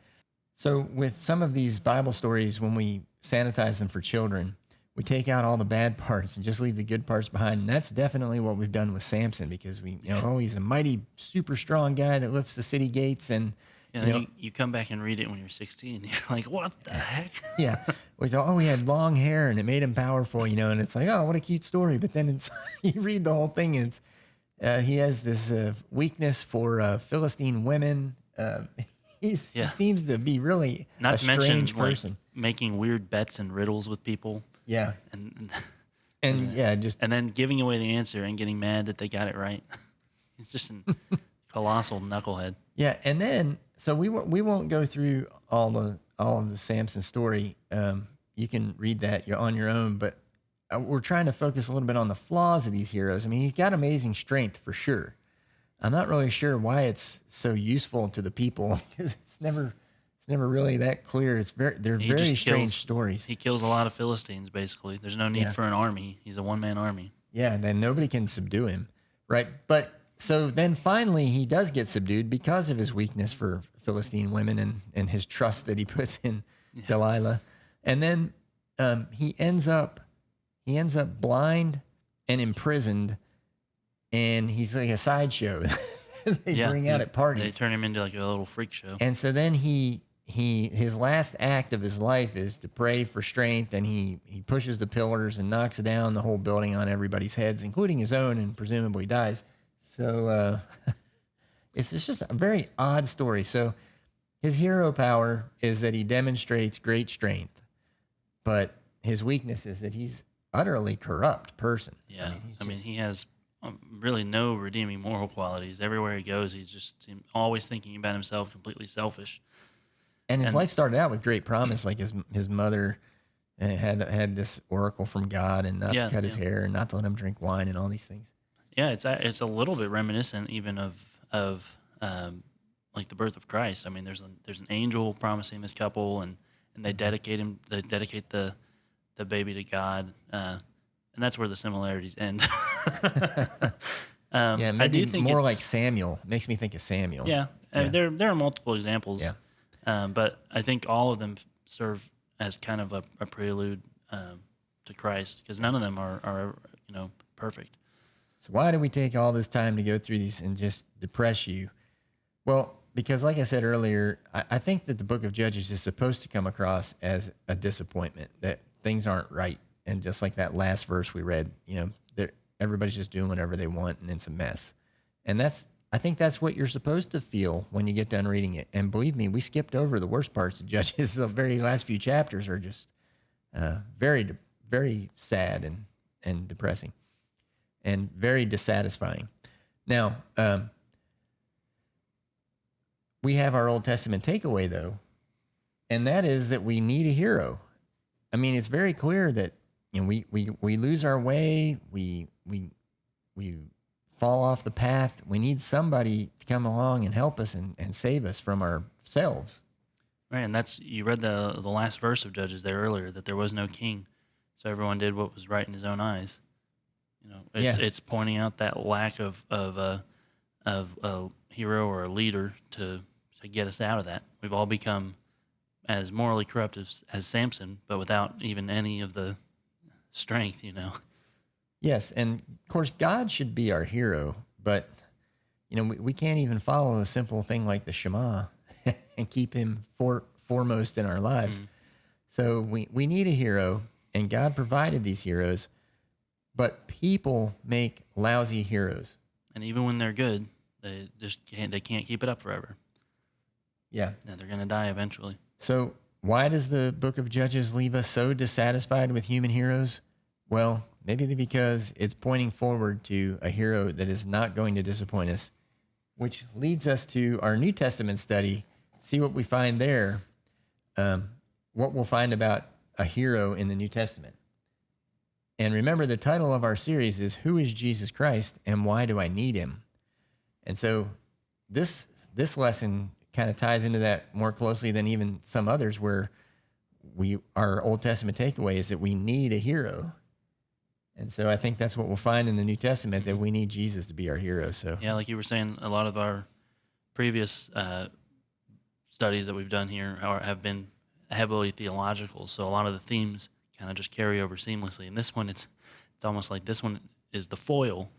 so with some of these Bible stories, when we sanitize them for children, we take out all the bad parts and just leave the good parts behind. And that's definitely what we've done with Samson, because he's a mighty, super strong guy that lifts the city gates. And And then you come back and read it when you're 16. You're like, what the heck? yeah, we thought, he had long hair and it made him powerful, and it's like, oh, what a cute story. But then you read the whole thing, and he has this weakness for Philistine women. He seems to be really Not a to mention, strange like, person. making weird bets and riddles with people. Yeah. And and And yeah, just and then giving away the answer and getting mad that they got it right. He's just a colossal knucklehead. yeah, and then so we won't go through all of the Samson story. You can read that you're on your own, but we're trying to focus a little bit on the flaws of these heroes. I mean, he's got amazing strength for sure. I'm not really sure why it's so useful to the people because it's never really that clear. They're He very just strange kills. stories. He kills a lot of Philistines. Basically, there's no need Yeah. for an army. He's a one-man army. Yeah, and then nobody can subdue him, right? But so then finally he does get subdued because of his weakness for Philistine women and his trust that he puts in Delilah. And then he ends up blind and imprisoned, and he's like a sideshow they bring out at They parties. turn him into like a little freak show. And so then his last act of his life is to pray for strength, and he pushes the pillars and knocks down the whole building on everybody's heads, including his own, and presumably dies. So it's just a very odd story. So his hero power is that he demonstrates great strength, but his weakness is that he's utterly corrupt person. Yeah, I mean, he has really no redeeming moral qualities. Everywhere he goes, he's just always thinking about himself, completely selfish. and his And life started out with great promise. Like his mother had this oracle from God, and not to cut his hair, and not to let him drink wine, and all these things. yeah, it's a little bit reminiscent even of like the birth of Christ. I mean, there's an angel promising this couple, and they dedicate the baby to God, and that's where the similarities end. Yeah, I maybe do think more like it's- Samuel. Makes me think of Samuel. Yeah, and there are multiple examples. Yeah. But I think all of them serve as kind of a prelude to Christ, because none of them are perfect. So why do we take all this time to go through these and just depress you? Well, because like I said earlier, I think that the book of Judges is supposed to come across as a disappointment, that things aren't right. And just like that last verse we read, everybody's just doing whatever they want, and it's a mess. And I think that's what you're supposed to feel when you get done reading it. And believe me, we skipped over the worst parts of Judges. The very last few chapters are just very, very sad and depressing and very dissatisfying. Now, we have our Old Testament takeaway, though, and that is that we need a hero. I mean, it's very clear that we lose our way, we fall off the path. We need somebody to come along and help us and save us from ourselves. Right, and you read the last verse of Judges there earlier, that there was no king, so everyone did what was right in his own eyes. It's pointing out that lack of a hero or a leader to get us out of that. We've all become as morally corrupt as Samson, but without even any of the strength. Yes, and of course God should be our hero, but we can't even follow a simple thing like the Shema and keep him foremost in our lives. So we need a hero, and God provided these heroes, but people make lousy heroes. And even when they're good, they can't keep it up forever. Yeah. And they're going to die eventually. So why does the book of Judges leave us so dissatisfied with human heroes? Well, maybe because it's pointing forward to a hero that is not going to disappoint us, which leads us to our New Testament study. See what we find there, what we'll find about a hero in the New Testament. And remember, the title of our series is Who is Jesus Christ and Why Do I Need Him? And so this lesson kind of ties into that more closely than even some others, where our Old Testament takeaway is that we need a hero. And so I think that's what we'll find in the New Testament, that we need Jesus to be our hero. So yeah, like you were saying, a lot of our previous studies that we've done here have been heavily theological. So a lot of the themes kind of just carry over seamlessly. And this one, it's almost like this one is the foil,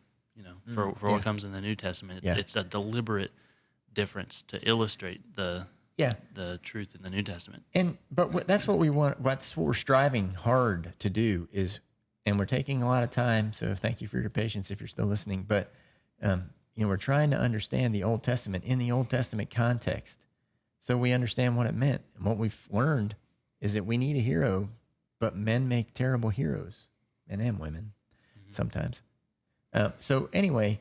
for what comes in the New Testament. It's a deliberate difference to illustrate the truth in the New Testament. But that's what we want. That's what we're striving hard to do and we're taking a lot of time. So thank you for your patience if you're still listening. But we're trying to understand the Old Testament in the Old Testament context, so we understand what it meant. And what we've learned is that we need a hero, but men make terrible heroes. and women sometimes. So anyway,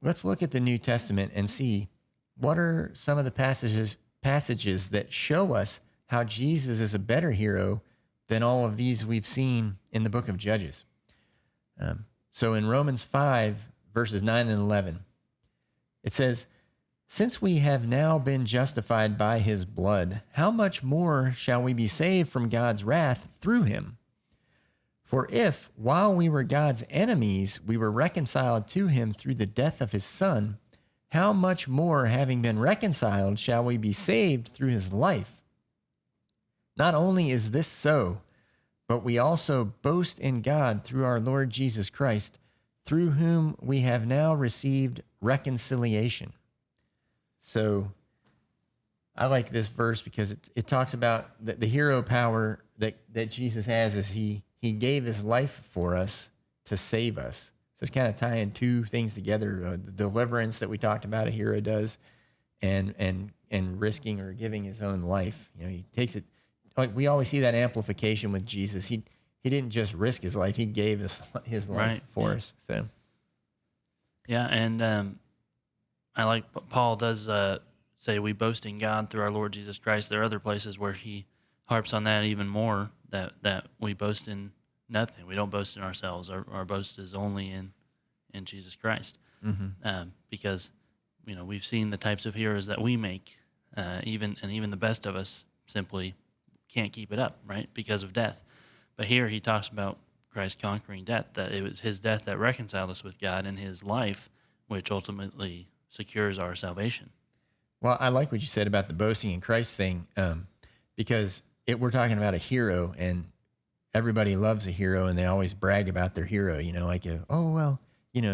let's look at the New Testament and see what are some of the passages that show us how Jesus is a better hero than all of these we've seen in the book of Judges. So in Romans 5, verses 9 and 11, it says, "Since we have now been justified by his blood, how much more shall we be saved from God's wrath through him? For if, while we were God's enemies, we were reconciled to him through the death of his Son, how much more, having been reconciled, shall we be saved through his life? Not only is this so, but we also boast in God through our Lord Jesus Christ, through whom we have now received reconciliation." So I like this verse because it talks about the hero power that Jesus has is he gave his life for us to save us. So it's kind of tying two things together, the deliverance that we talked about a hero does and risking or giving his own life. He takes it, like we always see that amplification with Jesus. He didn't just risk his life, he gave his life for us. So yeah, and I like Paul does say we boast in God through our Lord Jesus Christ. There are other places where he harps on that even more, that we boast in nothing. We don't boast in ourselves. Our boast is only in Jesus Christ. Because we've seen the types of heroes that we make, even the best of us simply can't keep it up, right, because of death. But here he talks about Christ conquering death, that it was his death that reconciled us with God, and his life which ultimately secures our salvation. Well, I like what you said about the boasting in Christ thing, because we're talking about a hero, and everybody loves a hero, and they always brag about their hero.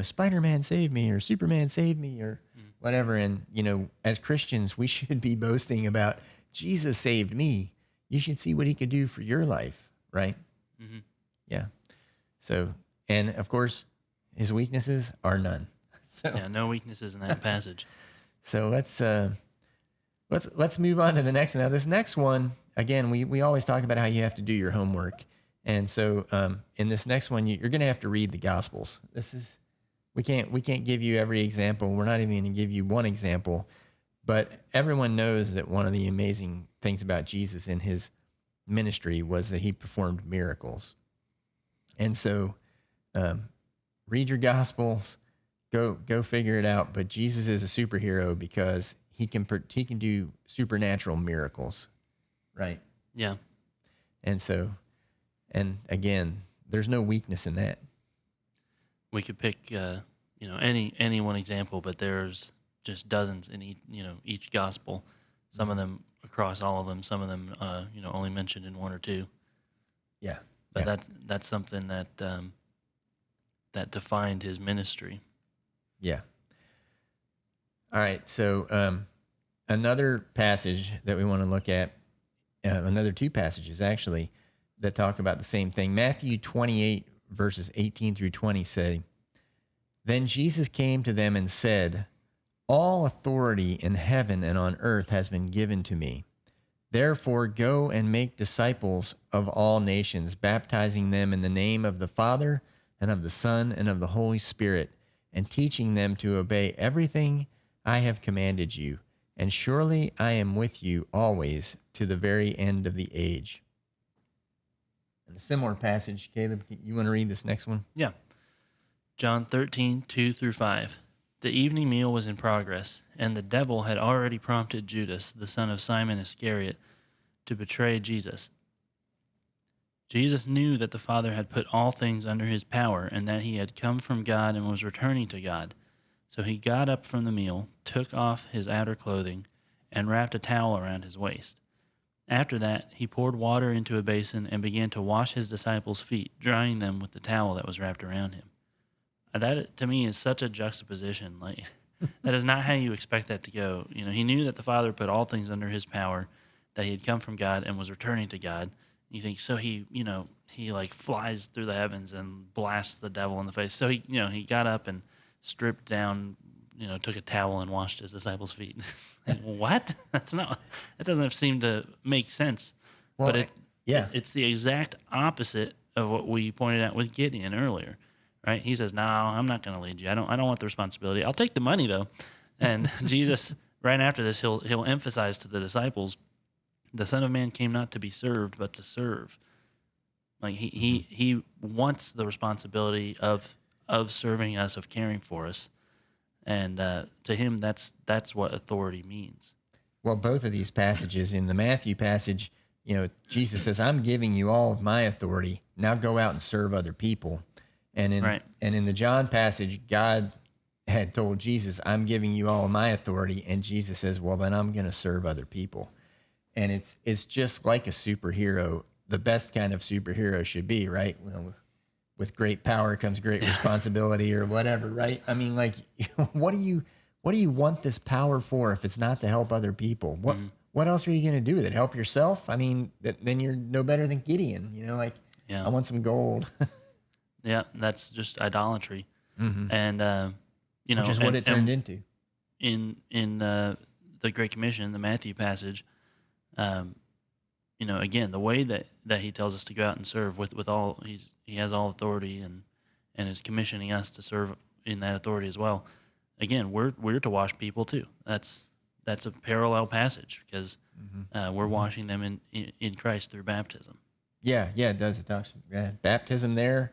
Spider-Man saved me, or Superman saved me, or whatever. And as Christians, we should be boasting about Jesus saved me. You should see what he could do for your life, right? Mm-hmm. Yeah. So, and of course, his weaknesses are none. So. Yeah, no weaknesses in that passage. So let's move on to the next. Now, this next one, again, we always talk about how you have to do your homework, and so in this next one, you're going to have to read the Gospels. We can't give you every example. We're not even going to give you one example, but everyone knows that one of the amazing things about Jesus in his ministry was that he performed miracles, and so read your Gospels. Go figure it out. But Jesus is a superhero because he can do supernatural miracles, right? Yeah. And so, and again, there's no weakness in that. We could pick any one example, but there's just dozens in each gospel. Some of them across all of them. Some of them only mentioned in one or two. Yeah. But yeah. that's something that defined his ministry. Yeah. All right. So another passage that we want to look at, another two passages actually that talk about the same thing. Matthew 28 verses 18 through 20 say, "Then Jesus came to them and said, 'All authority in heaven and on earth has been given to me. Therefore go and make disciples of all nations, baptizing them in the name of the Father and of the Son and of the Holy Spirit, and teaching them to obey everything I have commanded you. And surely I am with you always to the very end of the age.'" And a similar passage, Caleb, you want to read this next one? Yeah. John 13:2 through 5. The evening meal was in progress, and the devil had already prompted Judas, the son of Simon Iscariot, to betray Jesus. Jesus knew that the Father had put all things under his power, and that he had come from God and was returning to God. So he got up from the meal, took off his outer clothing, and wrapped a towel around his waist. After that, he poured water into a basin and began to wash his disciples' feet, drying them with the towel that was wrapped around him. That, to me, is such a juxtaposition. Like, that is not how you expect that to go. He knew that the Father put all things under his power, that he had come from God and was returning to God. You think, so he like flies through the heavens and blasts the devil in the face. So he got up and stripped down, took a towel and washed his disciples' feet. Like, what? That doesn't seem to make sense. Well, but it's the exact opposite of what we pointed out with Gideon earlier, right? He says, "No, I'm not going to lead you. I don't want the responsibility. I'll take the money though." And Jesus, right after this, he'll emphasize to the disciples, "The Son of Man came not to be served, but to serve." Like he wants the responsibility of serving us, of caring for us, and to him, that's what authority means. Well, both of these passages, in the Matthew passage, Jesus says, "I'm giving you all of my authority. Now go out and serve other people." Right. And in the John passage, God had told Jesus, "I'm giving you all of my authority," and Jesus says, "Well, then I'm going to serve other people." And it's just like a superhero. The best kind of superhero should be, right? With great power comes great responsibility, or whatever, right? I mean, like, what do you want this power for if it's not to help other people? What else are you going to do with it? Help yourself? I mean, then you're no better than Gideon. Like, Yeah. I want some gold. Yeah, that's just idolatry, and Which is what it turned into. In the Great Commission, the Matthew passage. Again, the way that he tells us to go out and serve with all he has all authority and is commissioning us to serve in that authority as well. Again, we're to wash people too. That's a parallel passage because we're washing them in Christ through baptism. Yeah, it does. It does. Yeah, baptism there,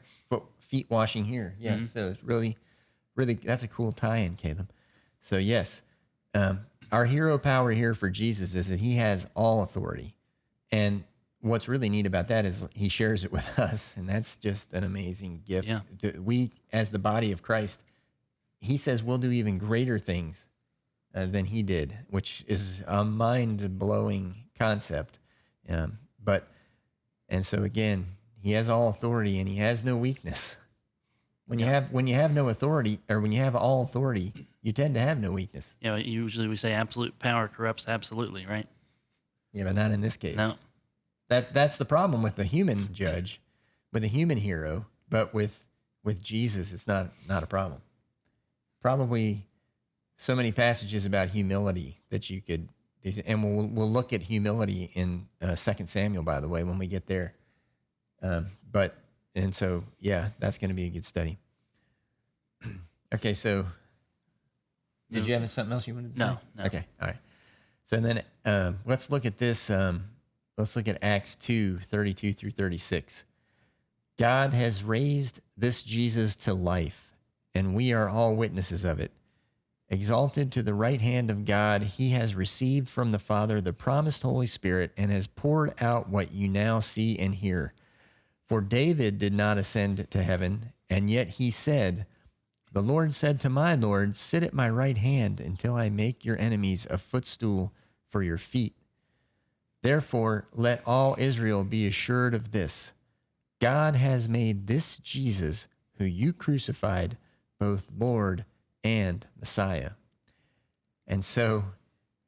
feet washing here. Yeah, so it's really, really, that's a cool tie-in, Caleb. So yes, our hero power here for Jesus is that he has all authority. And what's really neat about that is he shares it with us, and that's just an amazing gift. Yeah. We, as the body of Christ, he says we'll do even greater things than he did, which is a mind-blowing concept. And so again, he has all authority and he has no weakness. When you have no authority, or when you have all authority, you tend to have no weakness. Usually we say absolute power corrupts absolutely, right? Yeah, but not in this case. No. That's the problem with the human judge, with the human hero, but with Jesus, it's not a problem. Probably so many passages about humility that you could, and we'll look at humility in 2 Samuel, by the way, when we get there. So that's going to be a good study. Okay, so did you have something else you wanted to say? No. Okay, all right. So then let's look at this. Let's look at Acts 2:32 through 36. God has raised this Jesus to life, and we are all witnesses of it. Exalted to the right hand of God, he has received from the Father the promised Holy Spirit and has poured out what you now see and hear. For David did not ascend to heaven, and yet he said, "The Lord said to my Lord, sit at my right hand until I make your enemies a footstool for your feet." Therefore, let all Israel be assured of this: God has made this Jesus, who you crucified, both Lord and Messiah. And so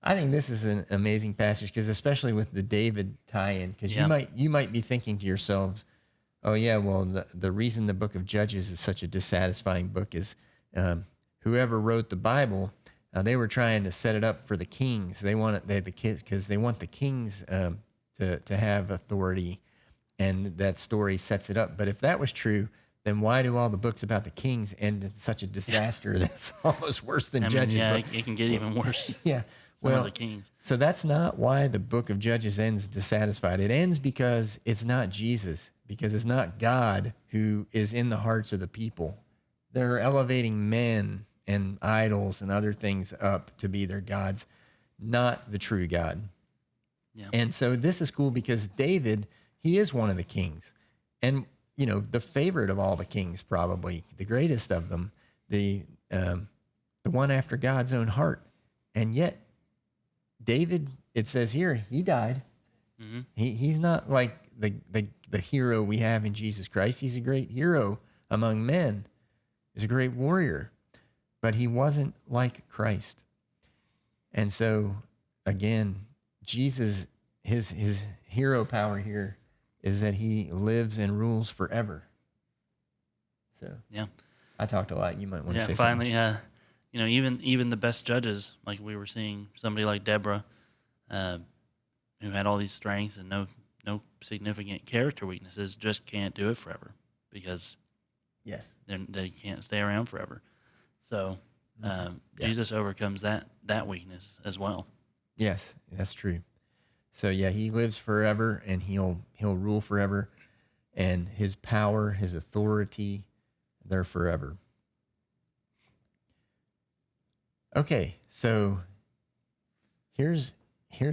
I think this is an amazing passage, because especially with the David tie-in, because you might be thinking to yourselves, oh yeah, well, the reason the book of Judges is such a dissatisfying book is whoever wrote the Bible, they were trying to set it up for the kings. They want the kids because they want the kings to have authority, and that story sets it up. But if that was true, then why do all the books about the kings end in such a disaster that's almost worse than Judges? Yeah, it can get even worse. Yeah. Some of the kings. So that's not why the book of Judges ends dissatisfied. It ends because it's not Jesus, because it's not God who is in the hearts of the people. They're elevating men and idols and other things up to be their gods, not the true God. Yeah. And so this is cool because David, he is one of the kings. And, the favorite of all the kings, probably the greatest of them, the one after God's own heart. And yet, David, it says here, he died. Mm-hmm. He's not like the hero we have in Jesus Christ. He's a great hero among men. He's a great warrior, but he wasn't like Christ. And so, again, Jesus, his hero power here is that he lives and rules forever. So yeah, I talked a lot. You might want to say finally, something. even the best judges, like we were seeing somebody like Deborah, who had all these strengths and no significant character weaknesses, just can't do it forever because Yes. they can't stay around forever. So Yeah. Jesus overcomes that weakness as well. Yes, that's true. So yeah, he lives forever, and he'll rule forever, and his power, his authority, they're forever. Okay, so here's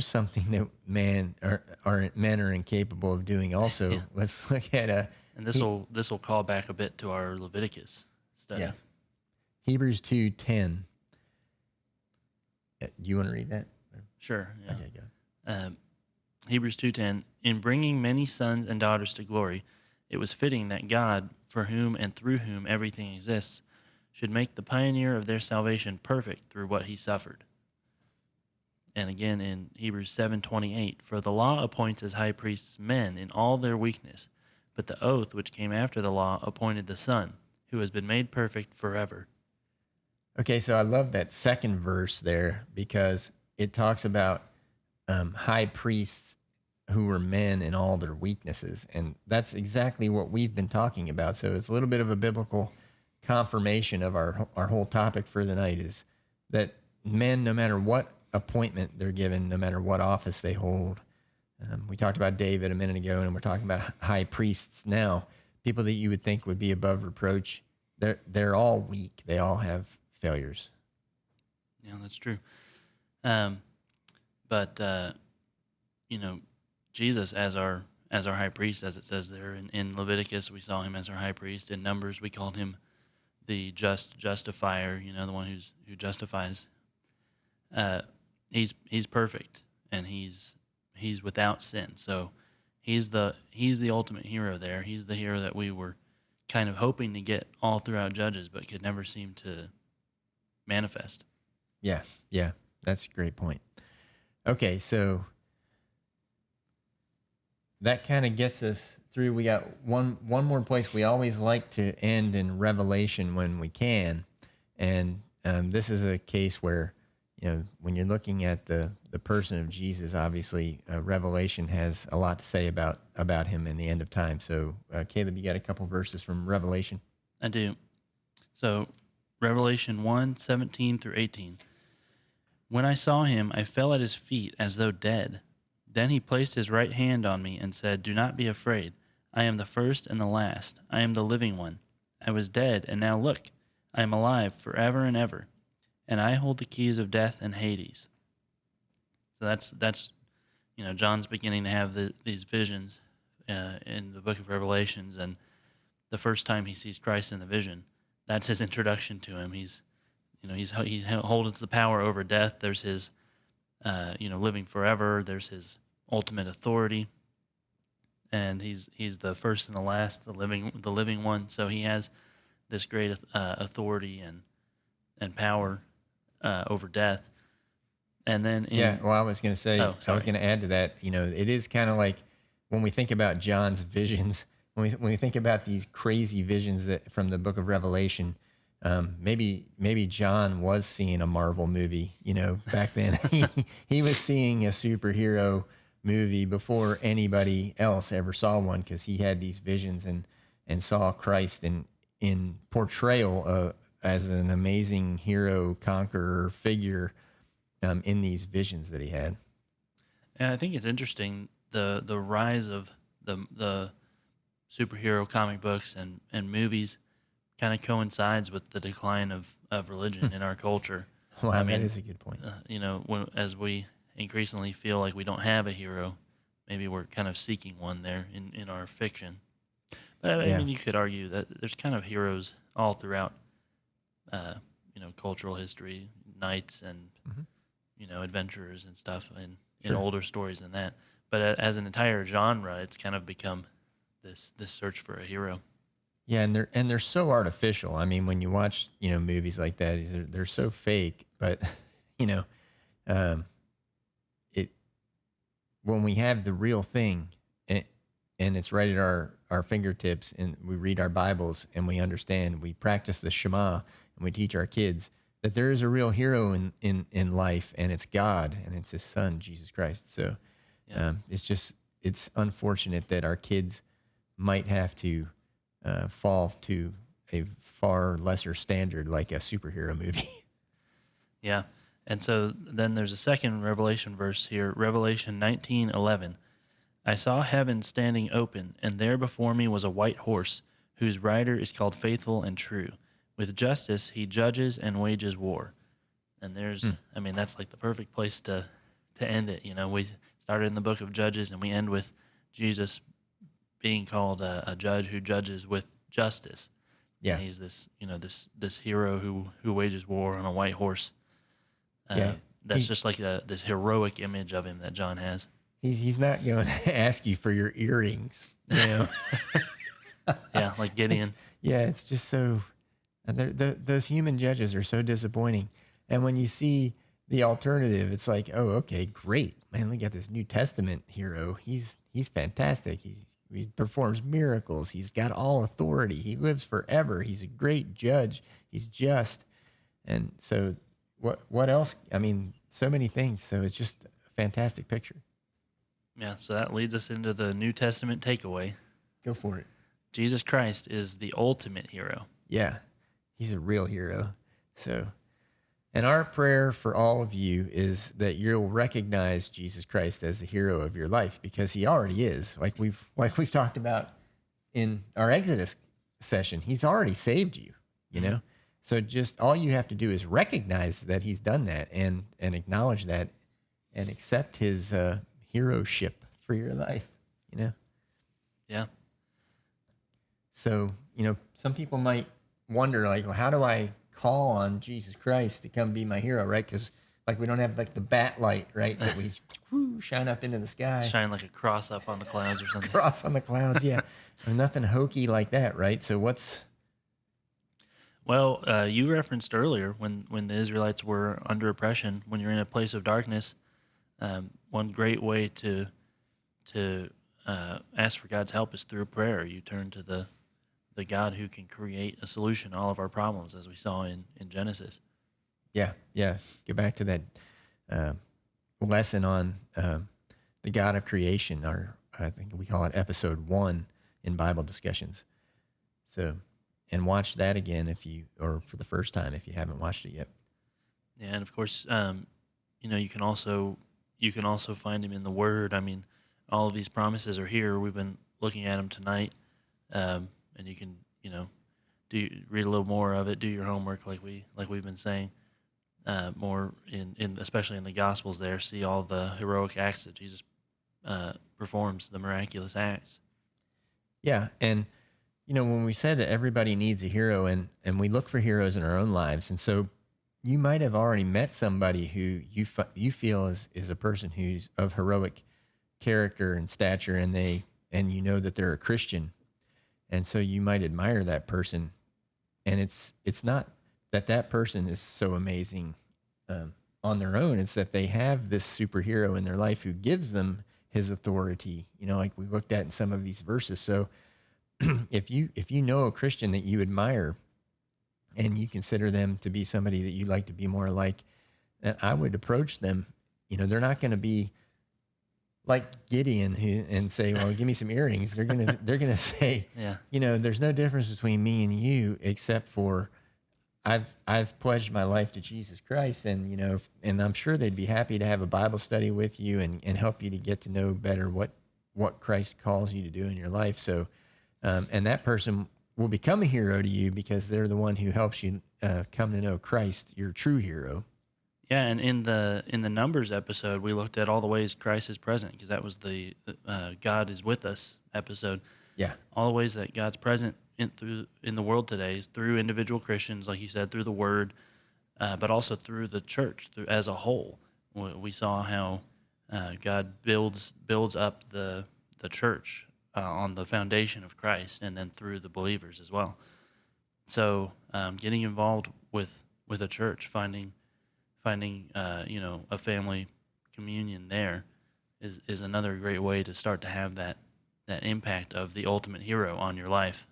something that men are incapable of doing. Also, Yeah, let's look at and he, this will call back a bit to our Leviticus yeah study. Hebrews 2:10. Do you want to read that? Sure. Yeah. Okay, go. Hebrews 2:10, in bringing many sons and daughters to glory, it was fitting that God, for whom and through whom everything exists, should make the pioneer of their salvation perfect through what he suffered. And again in Hebrews 7:28, for the law appoints as high priests men in all their weakness, but the oath which came after the law appointed the Son, who has been made perfect forever. Okay, so I love that second verse there because it talks about high priests who were men in all their weaknesses. And that's exactly what we've been talking about. So it's a little bit of a biblical confirmation of our whole topic for the night is that men, no matter what appointment they're given, no matter what office they hold, we talked about David a minute ago, and we're talking about high priests now, people that you would think would be above reproach. They're all weak. They all have failures. Yeah, that's true. Um, but you know, Jesus as our high priest, as it says there in Leviticus, we saw him as our high priest. In Numbers, we called him the justifier. You know, the one who justifies. He's perfect, and he's without sin. So he's the ultimate hero there. He's the hero that we were kind of hoping to get all throughout Judges, but could never seem to manifest. Yeah, yeah, that's a great point. Okay, so that kind of gets us through. We got one more place. We always like to end in Revelation when we can, and this is a case where, when you're looking at the person of Jesus, obviously Revelation has a lot to say about him in the end of time. So Caleb, you got a couple verses from Revelation? I do. So Revelation 1:17 through 18. When I saw him, I fell at his feet as though dead. Then he placed his right hand on me and said, do not be afraid. I am the first and the last. I am the living one. I was dead, and now look, I am alive forever and ever, and I hold the keys of death and Hades. So that's John's beginning to have these visions in the book of Revelations, and the first time he sees Christ in the vision, that's his introduction to him. He holds the power over death. There's his living forever. There's his ultimate authority, and he's the first and the last, the living one. So he has this great authority and power over death. And then Well, I was going to say, I was going to add to that. It is kind of like when we think about John's visions, when we think about these crazy visions that from the book of Revelation. Maybe John was seeing a Marvel movie, back then. He was seeing a superhero movie before anybody else ever saw one, because he had these visions and saw Christ in portrayal as an amazing hero, conqueror figure in these visions that he had. And I think it's interesting the rise of the superhero comic books and movies kind of coincides with the decline of religion in our culture. Wow, that is a good point. As we increasingly feel like we don't have a hero, maybe we're kind of seeking one there in our fiction. But I mean, you could argue that there's kind of heroes all throughout, cultural history, knights and adventurers and stuff, and in older stories than that. But as an entire genre, it's kind of become this search for a hero. Yeah, and they're so artificial. I mean, when you watch movies like that, they're so fake. But it when we have the real thing, and it's right at our fingertips, and we read our Bibles and we understand, we practice the Shema, and we teach our kids that there is a real hero in life, and it's God, and it's His Son, Jesus Christ. So it's just it's unfortunate that our kids might have to fall to a far lesser standard like a superhero movie. Yeah. And so then there's a second Revelation verse here, Revelation 19:11. I saw heaven standing open, and there before me was a white horse, whose rider is called Faithful and True. With justice he judges and wages war. And there's, I mean, that's like the perfect place to end it. You know, we started in the book of Judges, and we end with Jesus being called a judge who judges with justice. Yeah. And he's this, you know, this hero who wages war on a white horse. Yeah. That's He- just like this heroic image of him that John has. He's not going to ask you for your earrings, you know. Yeah, like Gideon. Yeah, it's just so those human judges are so disappointing. And when you see the alternative, it's like, oh, okay, great, man. Look at this New Testament hero. He's fantastic. He performs miracles. He's got all authority. He lives forever. He's a great judge. He's just. And so, what else? I mean, so many things. So it's just a fantastic picture. Yeah, so that leads us into the New Testament takeaway. Go for it. Jesus Christ is the ultimate hero. Yeah, he's a real hero. So, and our prayer for all of you is that you'll recognize Jesus Christ as the hero of your life, because he already is. Like we've talked about in our Exodus session, he's already saved you, you know? So just all you have to do is recognize that he's done that and acknowledge that and accept his heroship for your life, you know? Yeah. So, you know, some people might wonder, like, well, how do I call on Jesus Christ to come be my hero, right? Because, like, we don't have, like, the bat light, right, that we shine up into the sky. Shine like a cross up on the clouds or something. Cross on the clouds, yeah. There's nothing hokey like that, right? So Well, you referenced earlier when the Israelites were under oppression, when you're in a place of darkness, one great way to ask for God's help is through prayer. You turn to the God who can create a solution to all of our problems, as we saw in Genesis. Yeah. Get back to that lesson on the God of creation, or I think we call it episode 1 in Bible discussions. So, and watch that again or for the first time if you haven't watched it yet. Yeah, and of course, you know, you can also find him in the Word. I mean, all of these promises are here. We've been looking at them tonight, and you can, you know, read a little more of it, do your homework, like we've been saying, more in especially in the Gospels. There, see all the heroic acts that Jesus performs, the miraculous acts. Yeah, and you know, when we said that everybody needs a hero, and we look for heroes in our own lives, and so you might have already met somebody who you feel is a person who's of heroic character and stature, and you know that they're a Christian, and so you might admire that person, and it's not that person is so amazing on their own. It's that they have this superhero in their life who gives them his authority. You know, like we looked at in some of these verses. So if you know a Christian that you admire and you consider them to be somebody that you like to be more like, then I would approach them. You know, they're not going to be like Gideon and say, "Well, give me some earrings." They're gonna say, Yeah. you know, there's no difference between me and you except for I've pledged my life to Jesus Christ, and you know, and I'm sure they'd be happy to have a Bible study with you and help you to get to know better what Christ calls you to do in your life. So. And that person will become a hero to you because they're the one who helps you come to know Christ, your true hero. Yeah, and in the Numbers episode, we looked at all the ways Christ is present, because that was the God is with us episode. Yeah, All the ways that God's present in the world today is through individual Christians, like you said, through the Word, but also through the church as a whole. We saw how God builds up the church on the foundation of Christ, and then through the believers as well. So getting involved with a church, finding you know, a family communion there is another great way to start to have that impact of the ultimate hero on your life.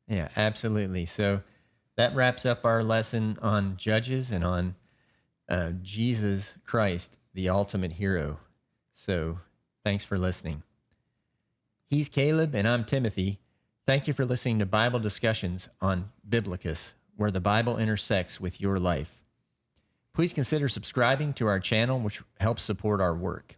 yeah, absolutely. So that wraps up our lesson on Judges and on Jesus Christ, the ultimate hero. So thanks for listening. He's Caleb, and I'm Timothy. Thank you for listening to Bible discussions on Biblocus, where the Bible intersects with your life. Please consider subscribing to our channel, which helps support our work.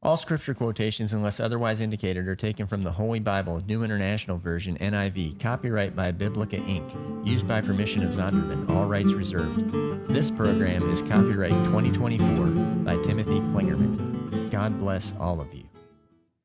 All scripture quotations, unless otherwise indicated, are taken from the Holy Bible, New International Version, NIV, copyright by Biblica Inc., used by permission of Zondervan, all rights reserved. This program is copyright 2024 by Timothy Klingerman. God bless all of you.